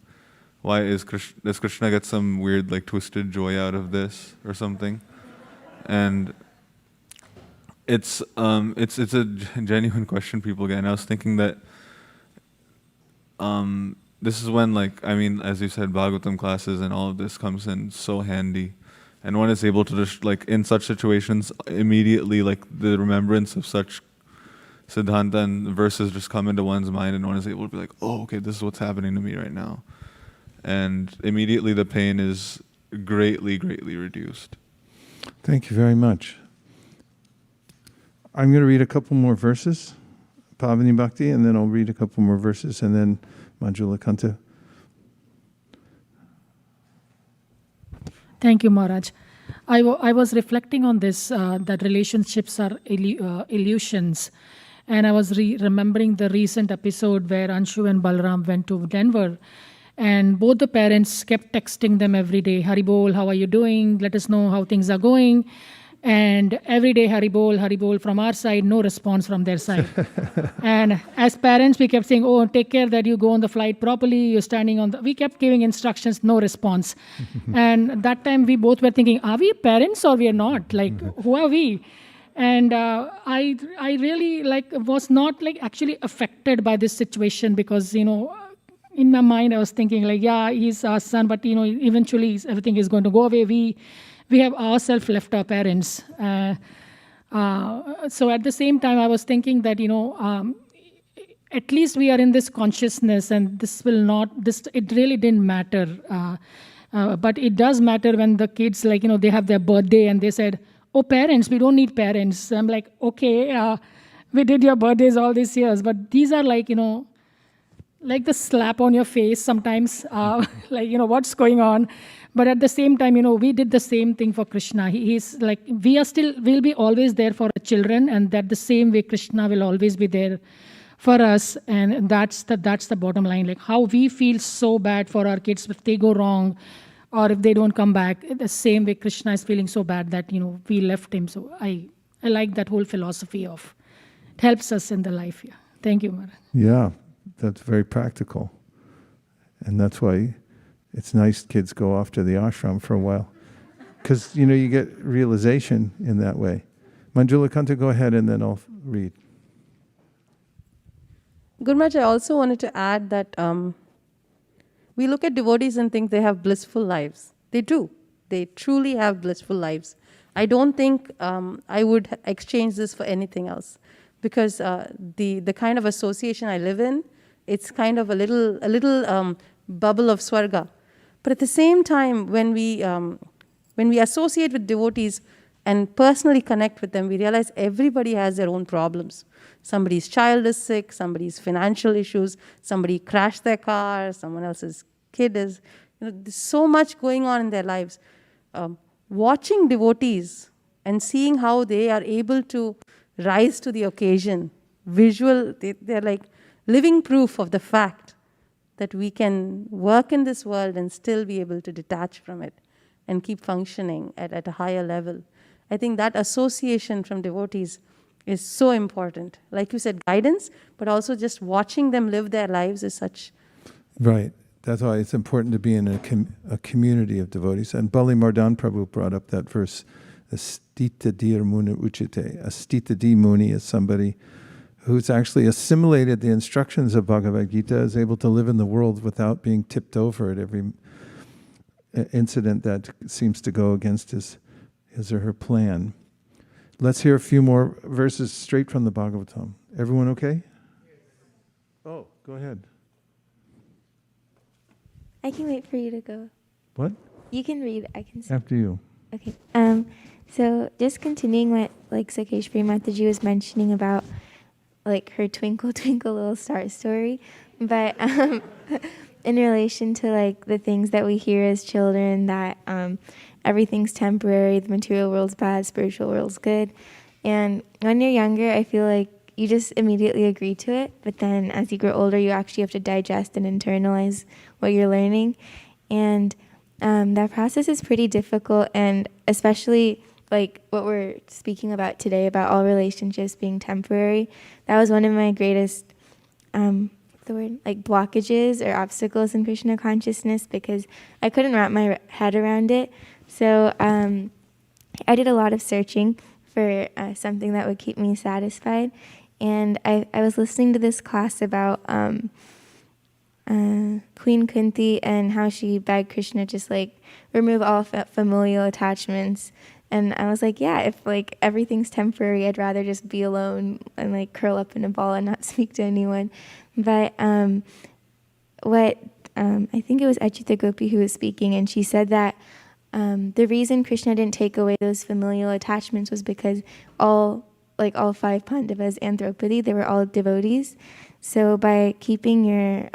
Why does Krishna get some weird like twisted joy out of this or something? And it's a genuine question people get. And I was thinking that this is when, like, I mean, as you said, Bhagavatam classes and all of this comes in so handy. And one is able to just, like, in such situations, immediately, like, the remembrance of such Siddhanta and verses just come into one's mind, and one is able to be like, oh, okay, this is what's happening to me right now. And immediately the pain is greatly, greatly reduced. Thank you very much. I'm going to read a couple more verses, Pavani Bhakti, and then I'll read a couple more verses, and then Manjula Kanta. Thank you, Maharaj. I was reflecting on this, that relationships are illusions. And I was remembering the recent episode where Anshu and Balram went to Denver. And both the parents kept texting them every day, Haribol, how are you doing? Let us know how things are going. And every day, Haribol from our side, no response from their side. And as parents, we kept saying, oh, take care that you go on the flight properly, you're standing on the... We kept giving instructions, no response. And that time, we both were thinking, are we parents or we are not? Like, who are we? And I really was not actually affected by this situation because, in my mind, I was thinking yeah, he's our son, but, eventually everything is going to go away. We have ourselves left our parents. So at the same time, I was thinking that, at least we are in this consciousness and it really didn't matter. But it does matter when the kids, they have their birthday and they said, oh, parents, we don't need parents. I'm like, okay, we did your birthdays all these years. But these are like the slap on your face sometimes, what's going on? But at the same time, we did the same thing for Krishna. He's like, we'll be always there for our children, and that the same way Krishna will always be there for us. And that's the bottom line. Like how we feel so bad for our kids if they go wrong or if they don't come back, the same way Krishna is feeling so bad that, we left him. So I like that whole philosophy of, it helps us in the life. Yeah. Thank you, Maharaj. Yeah, that's very practical. And that's why it's nice kids go off to the ashram for a while. Because, you get realization in that way. Manjula Kanta, go ahead and then I'll read. Gurmaj, I also wanted to add that we look at devotees and think they have blissful lives. They do. They truly have blissful lives. I don't think I would exchange this for anything else, because the kind of association I live in, it's kind of a little bubble of swarga. But at the same time, when we associate with devotees and personally connect with them, we realize everybody has their own problems. Somebody's child is sick, somebody's financial issues, somebody crashed their car, someone else's kid is, there's so much going on in their lives. Watching devotees and seeing how they are able to rise to the occasion, they're like living proof of the fact that we can work in this world and still be able to detach from it and keep functioning at a higher level. I think that association from devotees is so important. Like you said, guidance, but also just watching them live their lives is such. Right. That's why it's important to be in a community of devotees. And Bali Mardan Prabhu brought up that verse, Astita Dir Muni Uchite. Astita Di Muni is somebody who's actually assimilated the instructions of Bhagavad Gita, is able to live in the world without being tipped over at every incident that seems to go against his or her plan. Let's hear a few more verses straight from the Bhagavatam. Everyone okay? Oh, go ahead. I can wait for you to go. What? You can read. I can. After you. Okay. So just continuing what like Sakeshwari Mataji was mentioning about like her twinkle twinkle little star story, but in relation to like the things that we hear as children, that everything's temporary, the material world's bad, spiritual world's good, and when you're younger, I feel like you just immediately agree to it, but then as you grow older, you actually have to digest and internalize what you're learning, and that process is pretty difficult, and especially like what we're speaking about today, about all relationships being temporary. That was one of my greatest blockages or obstacles in Krishna consciousness, because I couldn't wrap my head around it. So I did a lot of searching for something that would keep me satisfied. And I was listening to this class about Queen Kunti and how she begged Krishna just like remove all familial attachments. And I was like, yeah, if like everything's temporary, I'd rather just be alone and like curl up in a ball and not speak to anyone. But I think it was Achyuta Gopi who was speaking, and she said that the reason Krishna didn't take away those familial attachments was because all five Pandavas and Draupadi, they were all devotees. So by keeping your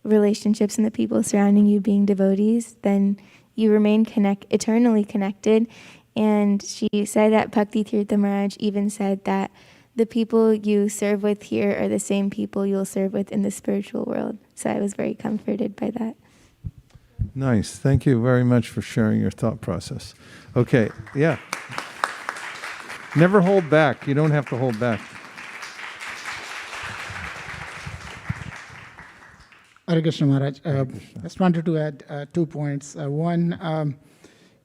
relationships and the people surrounding you being devotees, then you remain eternally connected. And she said that Bhakti Tirtha Maharaj even said that the people you serve with here are the same people you'll serve with in the spiritual world. So I was very comforted by that. Nice. Thank you very much for sharing your thought process. Okay, yeah. Never hold back. You don't have to hold back. Hare Krishna Maharaj. Just wanted to add 2 points. One,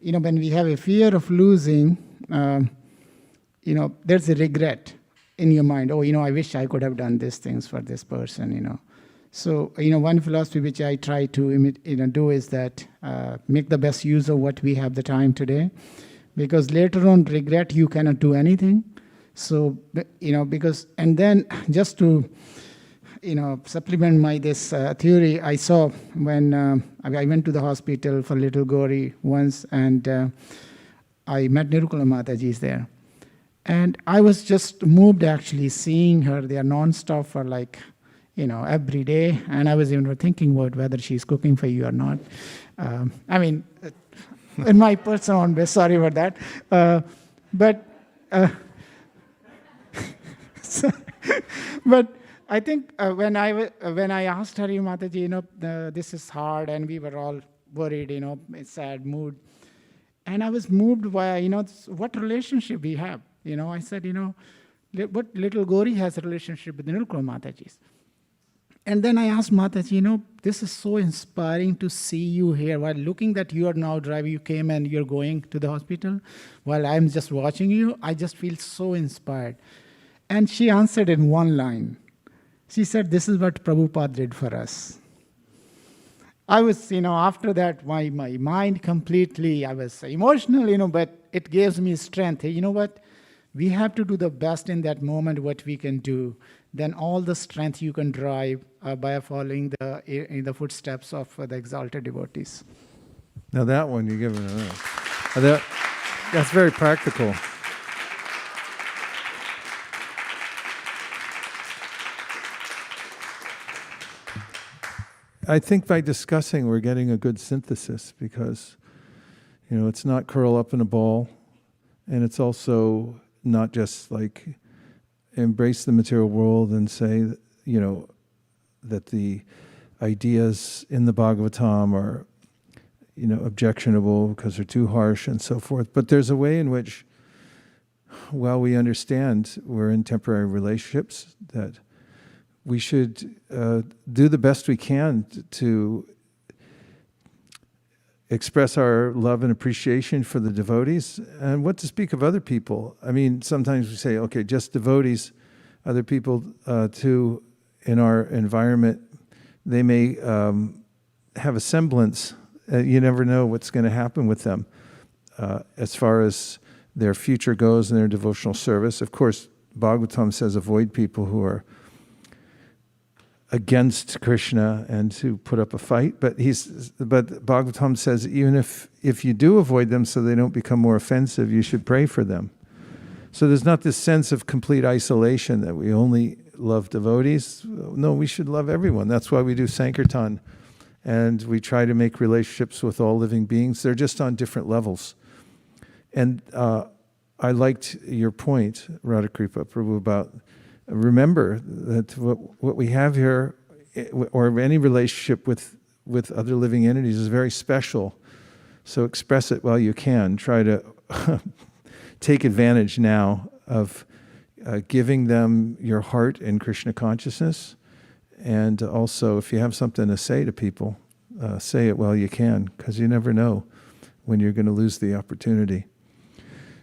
when we have a fear of losing, there's a regret in your mind. Oh, I wish I could have done these things for this person, So, one philosophy which I try to do is that make the best use of what we have the time today, because later on regret you cannot do anything. So, and then just to supplement my this theory, I saw when I went to the hospital for little Gauri once, and I met Nirukula Mataji there. And I was just moved actually seeing her there non-stop for every day. And I was even thinking about whether she's cooking for you or not. In my personal own way, sorry about that. But I think when I asked her, Mataji, this is hard, and we were all worried, a sad mood. And I was moved by, what relationship we have. I said, what little Gauri has a relationship with the Nirukula Mataji's. And then I asked Mataji, this is so inspiring to see you here. While looking that you are now driving, you came and you're going to the hospital. While I'm just watching you, I just feel so inspired. And she answered in one line. She said, this is what Prabhupada did for us. I was, after that, my mind completely, I was emotional, but it gives me strength. Hey, you know what? We have to do the best in that moment, what we can do. Then all the strength you can drive by following in the footsteps of the exalted devotees. Now that one, you're giving it up. That's very practical. I think by discussing, we're getting a good synthesis because, it's not curl up in a ball, and it's also not just like embrace the material world and say, that the ideas in the Bhagavatam are, objectionable because they're too harsh and so forth. But there's a way in which, while we understand we're in temporary relationships, that we should do the best we can to express our love and appreciation for the devotees, and what to speak of other people. I mean, sometimes we say, okay, just devotees, other people too in our environment, they may have a semblance. You never know what's going to happen with them as far as their future goes in their devotional service. Of course, Bhagavatam says avoid people who are against Krishna and to put up a fight, but Bhagavatam says even if you do avoid them so they don't become more offensive, you should pray for them. So there's not this sense of complete isolation that we only love devotees. No, we should love everyone. That's why we do Sankirtan, and we try to make relationships with all living beings. They're just on different levels. And I liked your point, Radhakripa Prabhu, about remember that what we have here, or any relationship with other living entities, is very special. So express it while you can. Try to take advantage now of giving them your heart in Krishna consciousness. And also, if you have something to say to people, say it while you can, because you never know when you're going to lose the opportunity.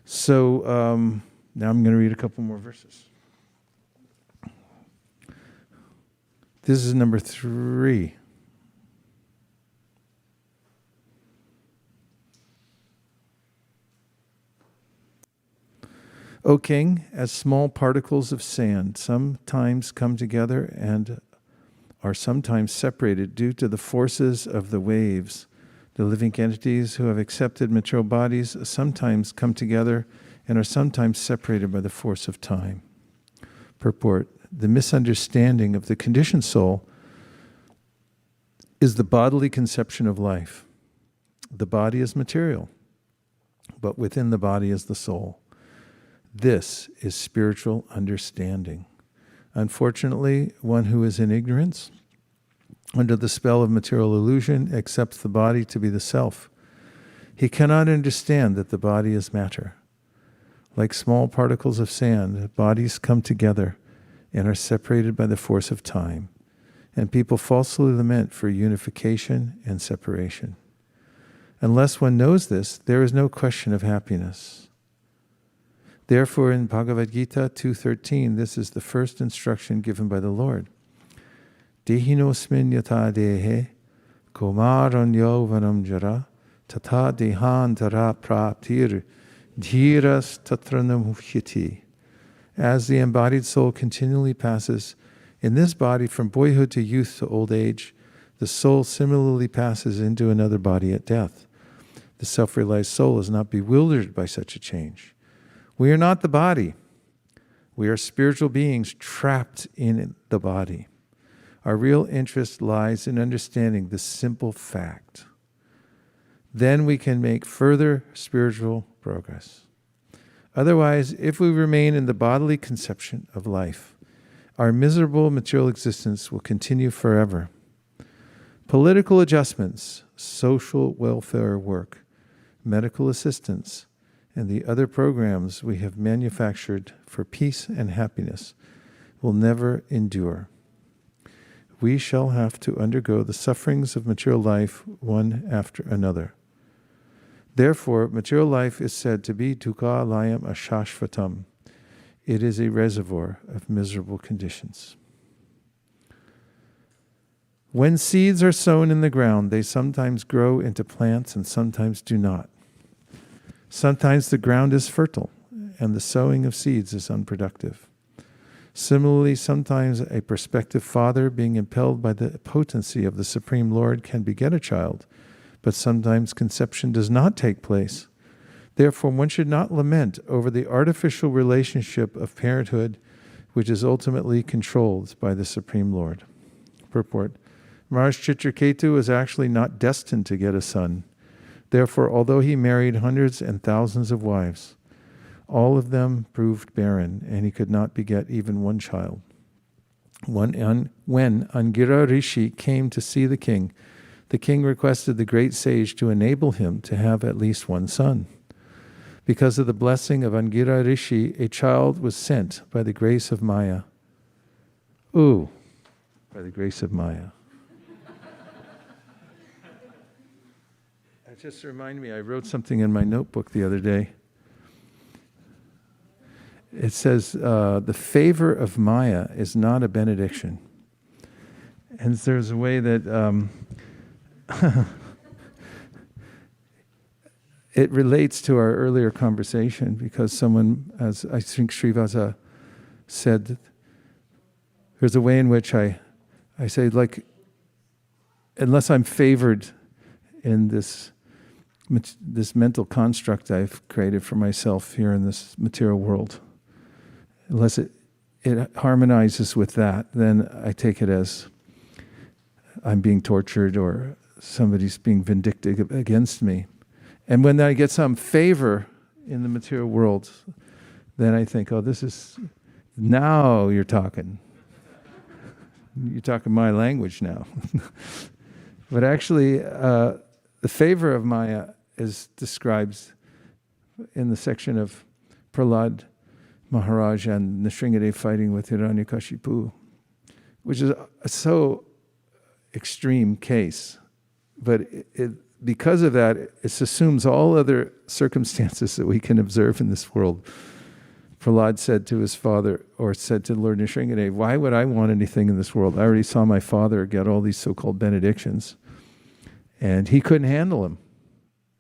So now I'm going to read a couple more verses. This is number 3. O King, as small particles of sand sometimes come together and are sometimes separated due to the forces of the waves, the living entities who have accepted material bodies sometimes come together and are sometimes separated by the force of time. Purport: the misunderstanding of the conditioned soul is the bodily conception of life. The body is material, but within the body is the soul. This is spiritual understanding. Unfortunately, one who is in ignorance, under the spell of material illusion, accepts the body to be the self. He cannot understand that the body is matter. Like small particles of sand, bodies come together and are separated by the force of time, and people falsely lament for unification and separation. Unless one knows this, there is no question of happiness. Therefore, in Bhagavad Gita 2.13, this is the first instruction given by the Lord. Dehinosmin yata dehe, komaranyo vanam jara, tata dehantara praptir, dhiras tatranamukhyati. As the embodied soul continually passes in this body from boyhood to youth to old age, the soul similarly passes into another body at death. The self-realized soul is not bewildered by such a change. We are not the body. We are spiritual beings trapped in the body. Our real interest lies in understanding this simple fact. Then we can make further spiritual progress. Otherwise, if we remain in the bodily conception of life, our miserable material existence will continue forever. Political adjustments, social welfare work, medical assistance, and the other programs we have manufactured for peace and happiness will never endure. we shall have to undergo the sufferings of material life one after another. Therefore, material life is said to be dukkha layam ashashvatam. It is a reservoir of miserable conditions. When seeds are sown in the ground, they sometimes grow into plants and sometimes do not. Sometimes the ground is fertile and the sowing of seeds is unproductive. Similarly, sometimes a prospective father, being impelled by the potency of the Supreme Lord, can beget a child, but sometimes conception does not take place. Therefore, one should not lament over the artificial relationship of parenthood, which is ultimately controlled by the Supreme Lord. Purport. Maharaj Chitraketu was actually not destined to get a son. Therefore, although he married hundreds and thousands of wives, all of them proved barren, and he could not beget even one child. When Angira Rishi came to see the king requested the great sage to enable him to have at least one son. Because of the blessing of Angira Rishi, a child was sent by the grace of Maya. By the grace of Maya. That just reminded me, I wrote something in my notebook the other day. It says, the favor of Maya is not a benediction. And there's a way that it relates to our earlier conversation, because someone, as I think Srivasa said, there's a way in which I say, like, unless I'm favored in this mental construct I've created for myself here in this material world, unless it harmonizes with that, then I take it as I'm being tortured or somebody's being vindictive against me. And when I get some favor in the material world, then I think, oh, now you're talking. You're talking my language now. But actually, the favor of Maya is described in the section of Prahlad Maharaj and Nrsimhadev fighting with Hiranyakashipu, which is a so extreme case. But because of that, it assumes all other circumstances that we can observe in this world. Prahlad said to his father, or said to Lord Nrsimhadev, why would I want anything in this world? I already saw my father get all these so-called benedictions, and he couldn't handle them.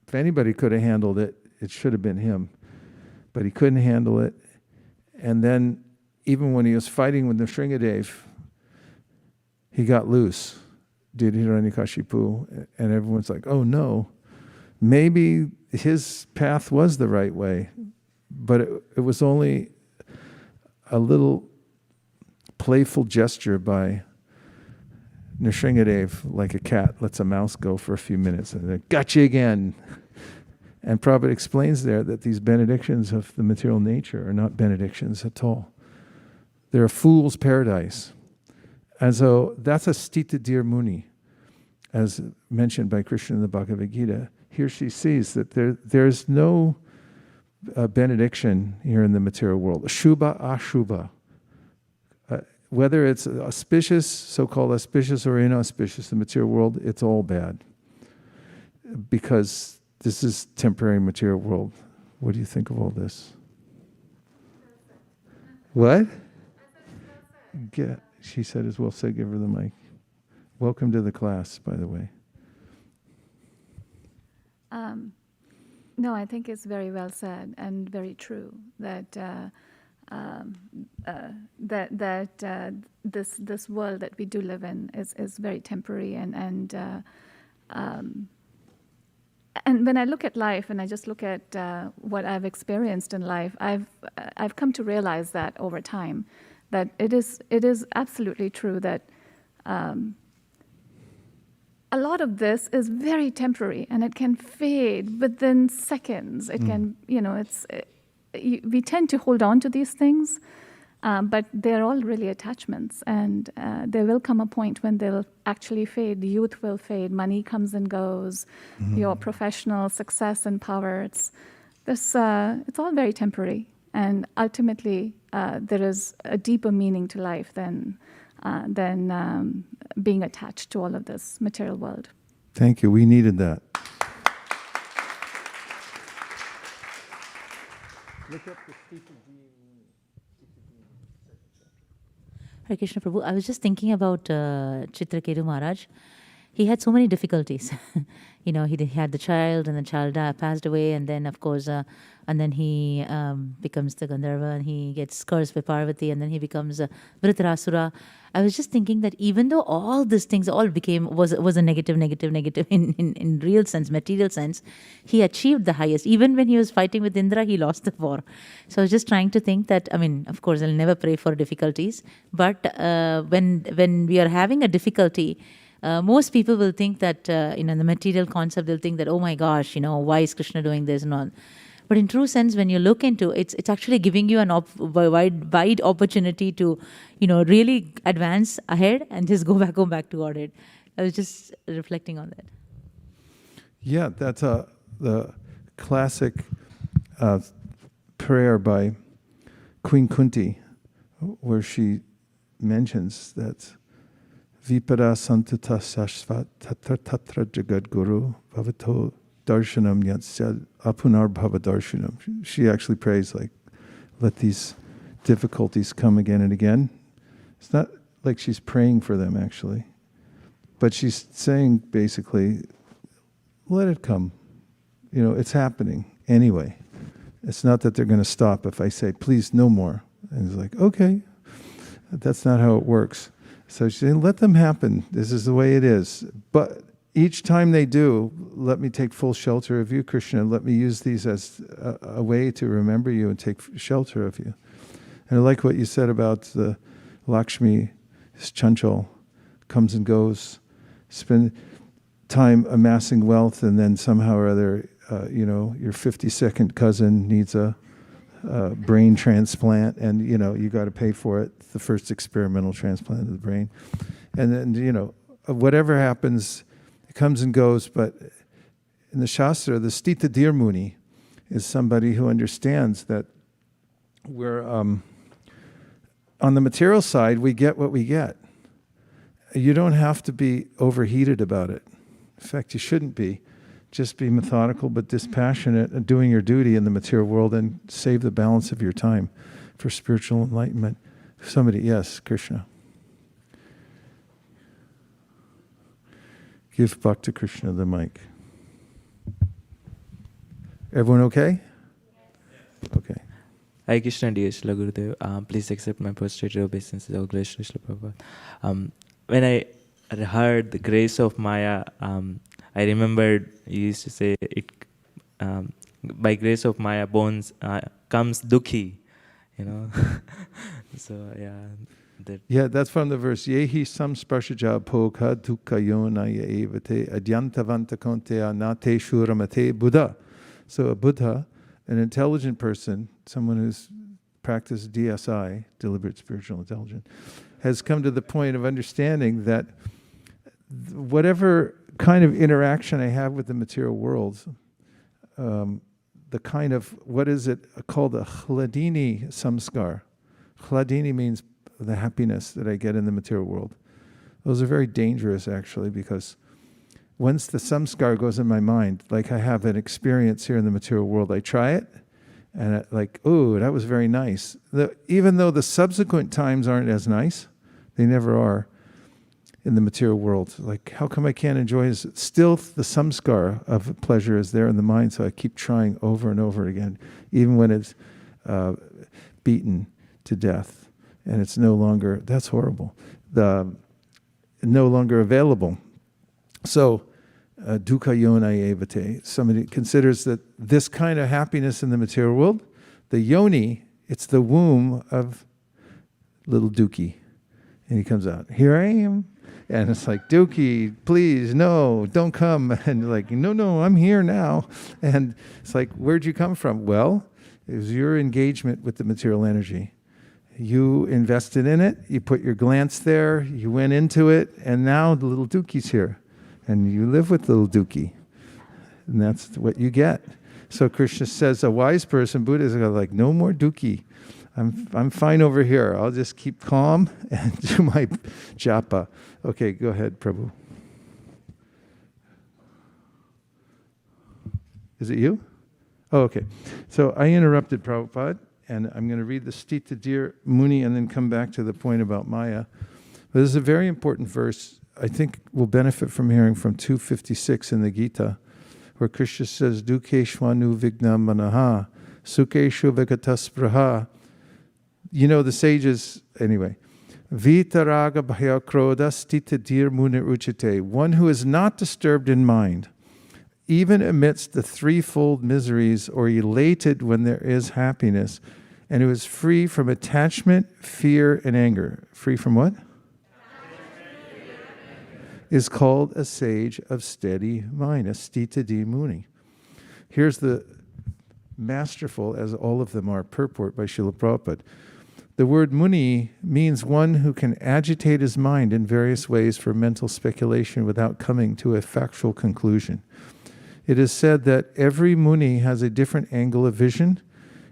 If anybody could have handled it, it should have been him. But he couldn't handle it. And then, even when he was fighting with Nrsimhadev, he got loose, did Hiranyakashipu, and everyone's like, oh no, maybe his path was the right way, but it was only a little playful gesture by Nrsimhadev, like a cat lets a mouse go for a few minutes, and then, got you again. And Prabhupada explains there that these benedictions of the material nature are not benedictions at all. They're a fool's paradise. And so that's a Stita Dir Muni, as mentioned by Krishna in the Bhagavad Gita. Here she sees that there's no benediction here in the material world. Shubha, Ashubha. Whether it's auspicious, so-called auspicious or inauspicious, the material world, it's all bad. Because this is temporary material world. What do you think of all this? What? Yeah, she said as well said, give her the mic. Welcome to the class, by the way. No, I think it's very well said and very true that this world that we do live in is very temporary, and when I look at life and I just look at what I've experienced in life, I've come to realize that over time, that it is absolutely true that a lot of this is very temporary, and it can fade within seconds. It can, we tend to hold on to these things, but they're all really attachments, and there will come a point when they'll actually fade. Youth will fade, money comes and goes, your professional success and power, it's all very temporary. And ultimately, there is a deeper meaning to life than than being attached to all of this material world. Thank you. We needed that. Hare Krishna Prabhu, I was just thinking about Chitraketu Maharaj. He had so many difficulties. He had the child, and the child passed away, and then, of course, and then he becomes the Gandharva, and he gets cursed by Parvati, and then he becomes Vritarasura. I was just thinking that even though all these things all was a negative in real sense, material sense, he achieved the highest. Even when he was fighting with Indra, he lost the war. So I was just trying to think that, of course, I'll never pray for difficulties, but when we are having a difficulty, most people will think that, in the material concept, they'll think that, oh my gosh, why is Krishna doing this and all. But in true sense, when you look into it, it's actually giving you an wide opportunity to, really advance ahead and just go back to Godhead. I was just reflecting on that. Yeah, that's the classic prayer by Queen Kunti, where she mentions that Vipada santata sashvat tatra jagad guru bhavato darshanam yatsya apunar bhava darshanam. She actually prays like, let these difficulties come again and again. It's not like she's praying for them actually, but she's saying basically, let it come. It's happening anyway. It's not that they're going to stop if I say, please, no more. And it's like, okay, that's not how it works. So she's saying, let them happen. This is the way it is. But each time they do, let me take full shelter of you, Krishna. Let me use these as a way to remember you and take shelter of you. And I like what you said about the Lakshmi, this Chanchal, comes and goes, spend time amassing wealth, and then somehow or other, your 52nd cousin needs a brain transplant, and you got to pay for it. The first experimental transplant of the brain, and then whatever happens, it comes and goes. But in the Shastra, the Stita Dhir Muni is somebody who understands that we're on the material side, we get what we get. You don't have to be overheated about it. In fact, you shouldn't be. Just be methodical but dispassionate and doing your duty in the material world, and save the balance of your time for spiritual enlightenment. Somebody, yes, Krishna. Give Bhakta Krishna the mic. Everyone okay? Okay. Hare Krishna, dear Srila Gurudev. Please accept my prostrated obeisances of Krishna Srila Prabhupada. When I heard the grace of Maya, I remembered you used to say, "It by grace of Maya bones comes dukhi," So yeah. That's from the verse. Yehi samsparshaja bhoga dukkha yonaya evate adyantavanta konteya nate shuramate Buddha. So a Buddha, an intelligent person, someone who's practiced DSI, deliberate spiritual intelligence, has come to the point of understanding that whatever kind of interaction I have with the material world, the kind of, what is it called, a Hladini samskar. Hladini means the happiness that I get in the material world. Those are very dangerous actually, because once the samskar goes in my mind, like I have an experience here in the material world, I try it, and oh, that was very nice. Even though the subsequent times aren't as nice, they never are in the material world. Like, how come I can't enjoy this? Still, the samskar of pleasure is there in the mind, so I keep trying over and over again, even when it's beaten to death, and it's no longer, that's horrible, no longer available. So, dukkha yonaya evate, somebody considers that this kind of happiness in the material world, the yoni, it's the womb of little Dukhi. And he comes out, here I am. And it's like, Dukhi, please, no, don't come. And like, no, I'm here now. And it's like, where'd you come from? Well, it was your engagement with the material energy. You invested in it, you put your glance there, you went into it, and now the little Dukhi's here. And you live with little Dukhi. And that's what you get. So Krishna says, a wise person, Buddha is like, no more Dukhi. I'm fine over here. I'll just keep calm and do my japa. Okay, go ahead, Prabhu. Is it you? Oh, okay. So I interrupted Prabhupada, and I'm going to read the Stita Dhir Muni and then come back to the point about Maya. But this is a very important verse. I think we'll benefit from hearing from 256 in the Gita, where Krishna says, Dukeshvanu vigna manaha, sukeshu vegataspраha. You know, the sages, anyway. Vitaraga bhaya krodha stita dhir muni uchite. One who is not disturbed in mind, even amidst the threefold miseries, or elated when there is happiness, and who is free from attachment, fear, and anger. Free from what? Is called a sage of steady mind, a stita di muni. Here's the masterful, as all of them are, purport by Srila Prabhupada. The word muni means one who can agitate his mind in various ways for mental speculation without coming to a factual conclusion. It is said that every muni has a different angle of vision,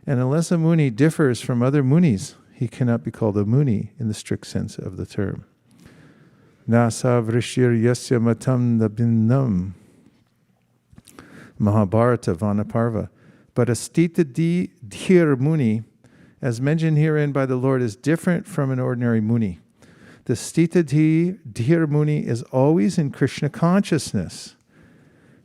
and unless a muni differs from other munis, he cannot be called a muni in the strict sense of the term. Nasa vrishir yasya matam nabinnam. Mahabharata Vanaparva. But a stita dhir muni, as mentioned herein by the Lord, is different from an ordinary muni. The stita dhir muni is always in Krishna consciousness,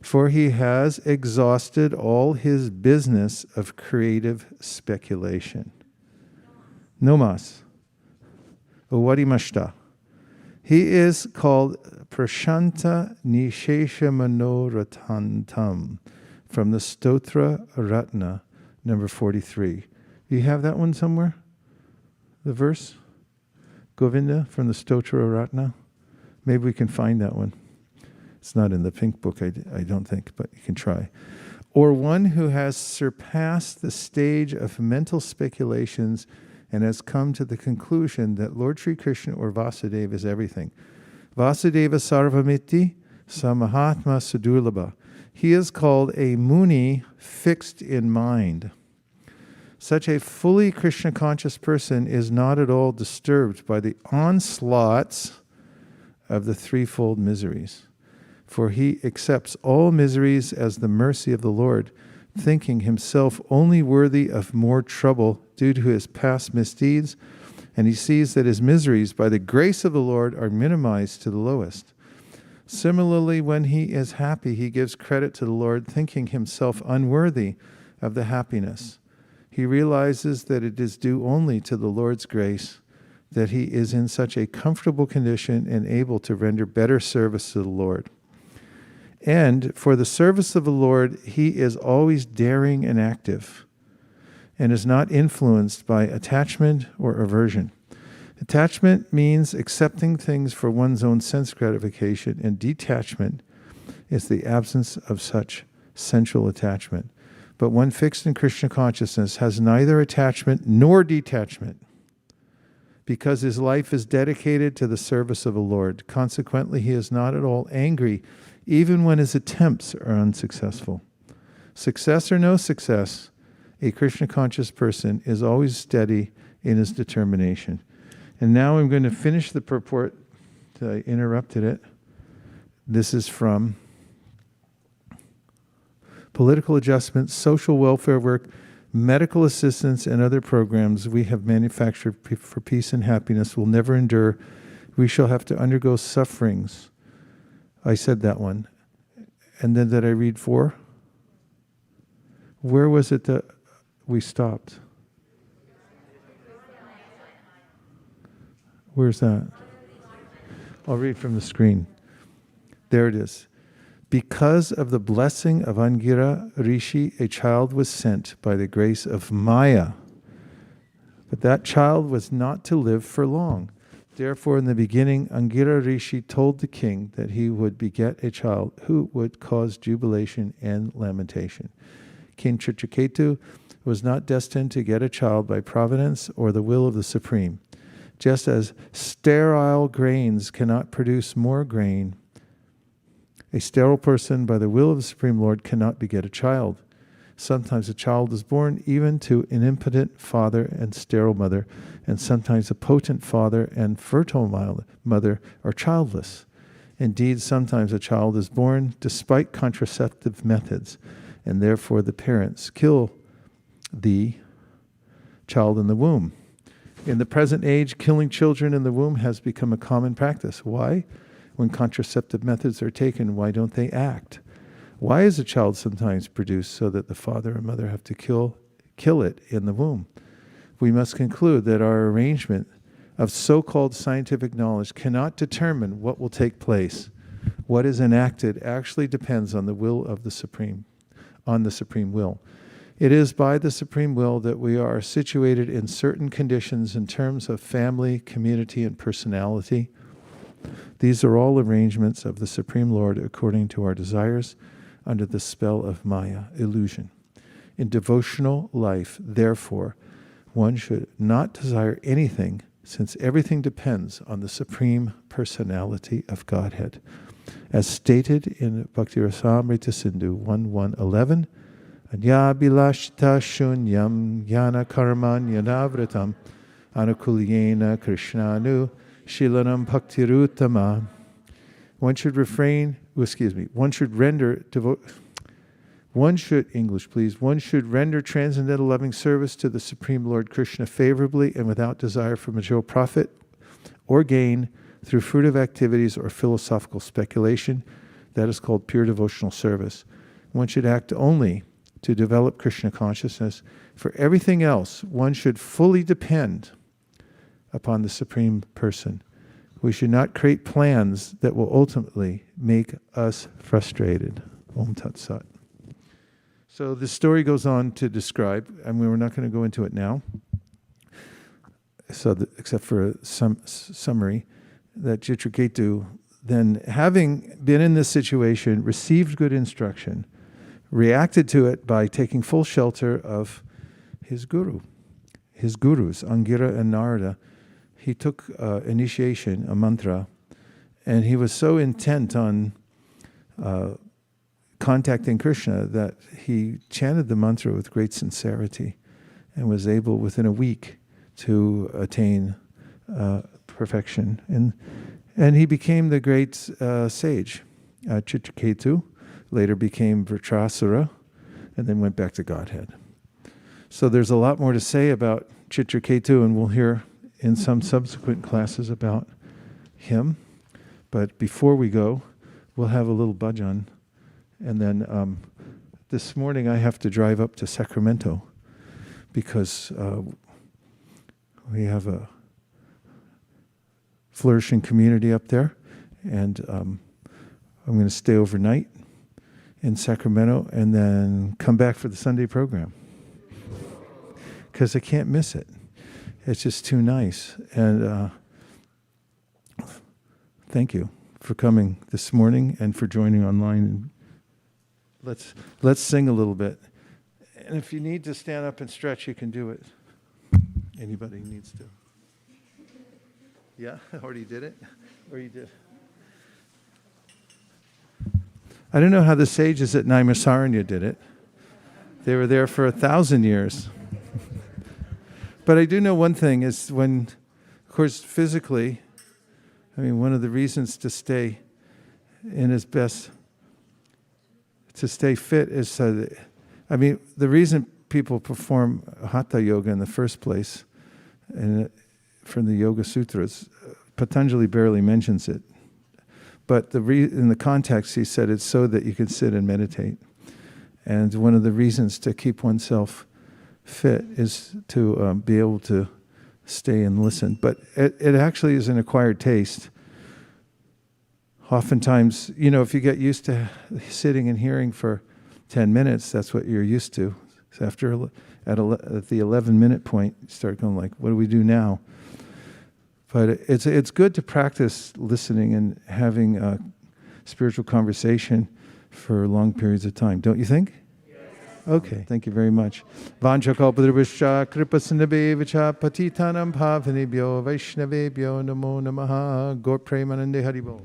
for he has exhausted all his business of creative speculation. No mas. Uvarimashta. He is called Prashanta Nishesha Manoratantam from the Stotra Ratna, number 43. Do you have that one somewhere? The verse? Govinda from the Stotra Ratna? Maybe we can find that one. It's not in the pink book, I don't think, but you can try. Or one who has surpassed the stage of mental speculations and has come to the conclusion that Lord Sri Krishna or Vasudeva is everything. Vasudeva Sarvamiti Samahatma Sudurlabha. He is called a muni fixed in mind. Such a fully Krishna conscious person is not at all disturbed by the onslaughts of the threefold miseries. For he accepts all miseries as the mercy of the Lord, thinking himself only worthy of more trouble due to his past misdeeds, and he sees that his miseries, by the grace of the Lord, are minimized to the lowest. Similarly, when he is happy, he gives credit to the Lord, thinking himself unworthy of the happiness. He realizes that it is due only to the Lord's grace that he is in such a comfortable condition and able to render better service to the Lord. And for the service of the Lord, he is always daring and active, and is not influenced by attachment or aversion. Attachment means accepting things for one's own sense gratification, and detachment is the absence of such sensual attachment. But one fixed in Krishna consciousness has neither attachment nor detachment, because his life is dedicated to the service of the Lord. Consequently, he is not at all angry, even when his attempts are unsuccessful. Success or no success, a Krishna conscious person is always steady in his determination. And now I'm going to finish the purport. I interrupted it. This is from Political Adjustment, Social Welfare Work, Medical Assistance, and other programs we have manufactured for peace and happiness will never endure. We shall have to undergo sufferings. I said that one. And then did I read 4? Where was it that we stopped? Where's that? I'll read from the screen. There it is. Because of the blessing of Angira Rishi, a child was sent by the grace of Maya. But that child was not to live for long. Therefore, in the beginning, Angira Rishi told the king that he would beget a child who would cause jubilation and lamentation. King Chitraketu was not destined to get a child by providence or the will of the Supreme. Just as sterile grains cannot produce more grain, a sterile person by the will of the Supreme Lord cannot beget a child. Sometimes a child is born even to an impotent father and sterile mother, and sometimes a potent father and fertile mother are childless. Indeed, sometimes a child is born despite contraceptive methods, and therefore the parents kill the child in the womb. In the present age, killing children in the womb has become a common practice. Why? When contraceptive methods are taken, why don't they act? Why is a child sometimes produced so that the father and mother have to kill it in the womb? We must conclude that our arrangement of so-called scientific knowledge cannot determine what will take place. What is enacted actually depends on the will of the Supreme, on the Supreme Will. It is by the Supreme Will that we are situated in certain conditions in terms of family, community, and personality. These are all arrangements of the Supreme Lord according to our desires under the spell of Maya, illusion. In devotional life, therefore, one should not desire anything, since everything depends on the Supreme Personality of Godhead. As stated in Bhakti Rasamrita Sindhu 1.1.11, Anya bilashita shunyam yana karmanyadavritam anukulyena krishnanu shilanam bhaktirutama. One should render transcendental loving service to the Supreme Lord Krishna favorably and without desire for material profit or gain through fruitive activities or philosophical speculation. That is called pure devotional service. One should act only to develop Krishna consciousness. For everything else, one should fully depend upon the Supreme Person. We should not create plans that will ultimately make us frustrated. Om Tat Sat. So the story goes on to describe, and we're not going to go into it now, except for a summary, that Chitraketu, then having been in this situation, received good instruction, reacted to it by taking full shelter of his gurus, Angira and Narada. He took initiation, a mantra, and he was so intent on contacting Krishna that he chanted the mantra with great sincerity and was able within a week to attain perfection. And he became the great sage. Chitraketu later became Vritrasura and then went back to Godhead. So there's a lot more to say about Chitraketu, and we'll hear in some subsequent classes about him. But before we go, we'll have a little bhajan. And then this morning I have to drive up to Sacramento because we have a flourishing community up there. And I'm going to stay overnight in Sacramento and then come back for the Sunday program because I can't miss it. It's just too nice. And thank you for coming this morning and for joining online. Let's sing a little bit. And if you need to stand up and stretch, you can do it. Anybody needs to. Yeah, already did it? Or you did? I don't know how the sages at Naimisaranya did it. They were there for 1,000 years. But I do know one thing is when, of course, physically, I mean, one of the reasons to stay in his best, to stay fit is so that, I mean, the reason people perform Hatha Yoga in the first place, and from the Yoga Sutras, Patanjali barely mentions it. But in the context, he said it's so that you can sit and meditate. And one of the reasons to keep oneself fit is to be able to stay and listen. But it actually is an acquired taste. Oftentimes, you know, if you get used to sitting and hearing for 10 minutes, that's what you're used to. So after at the 11-minute point, you start going like, what do we do now? But it's good to practice listening and having a spiritual conversation for long periods of time. Don't you think? Yes. Okay, thank you very much. Vancha kalpadrivascha kripasinabhevacha patitanam bhavanebhyo vaishnavebhyo namo namaha. Gaur Premanande Haribol.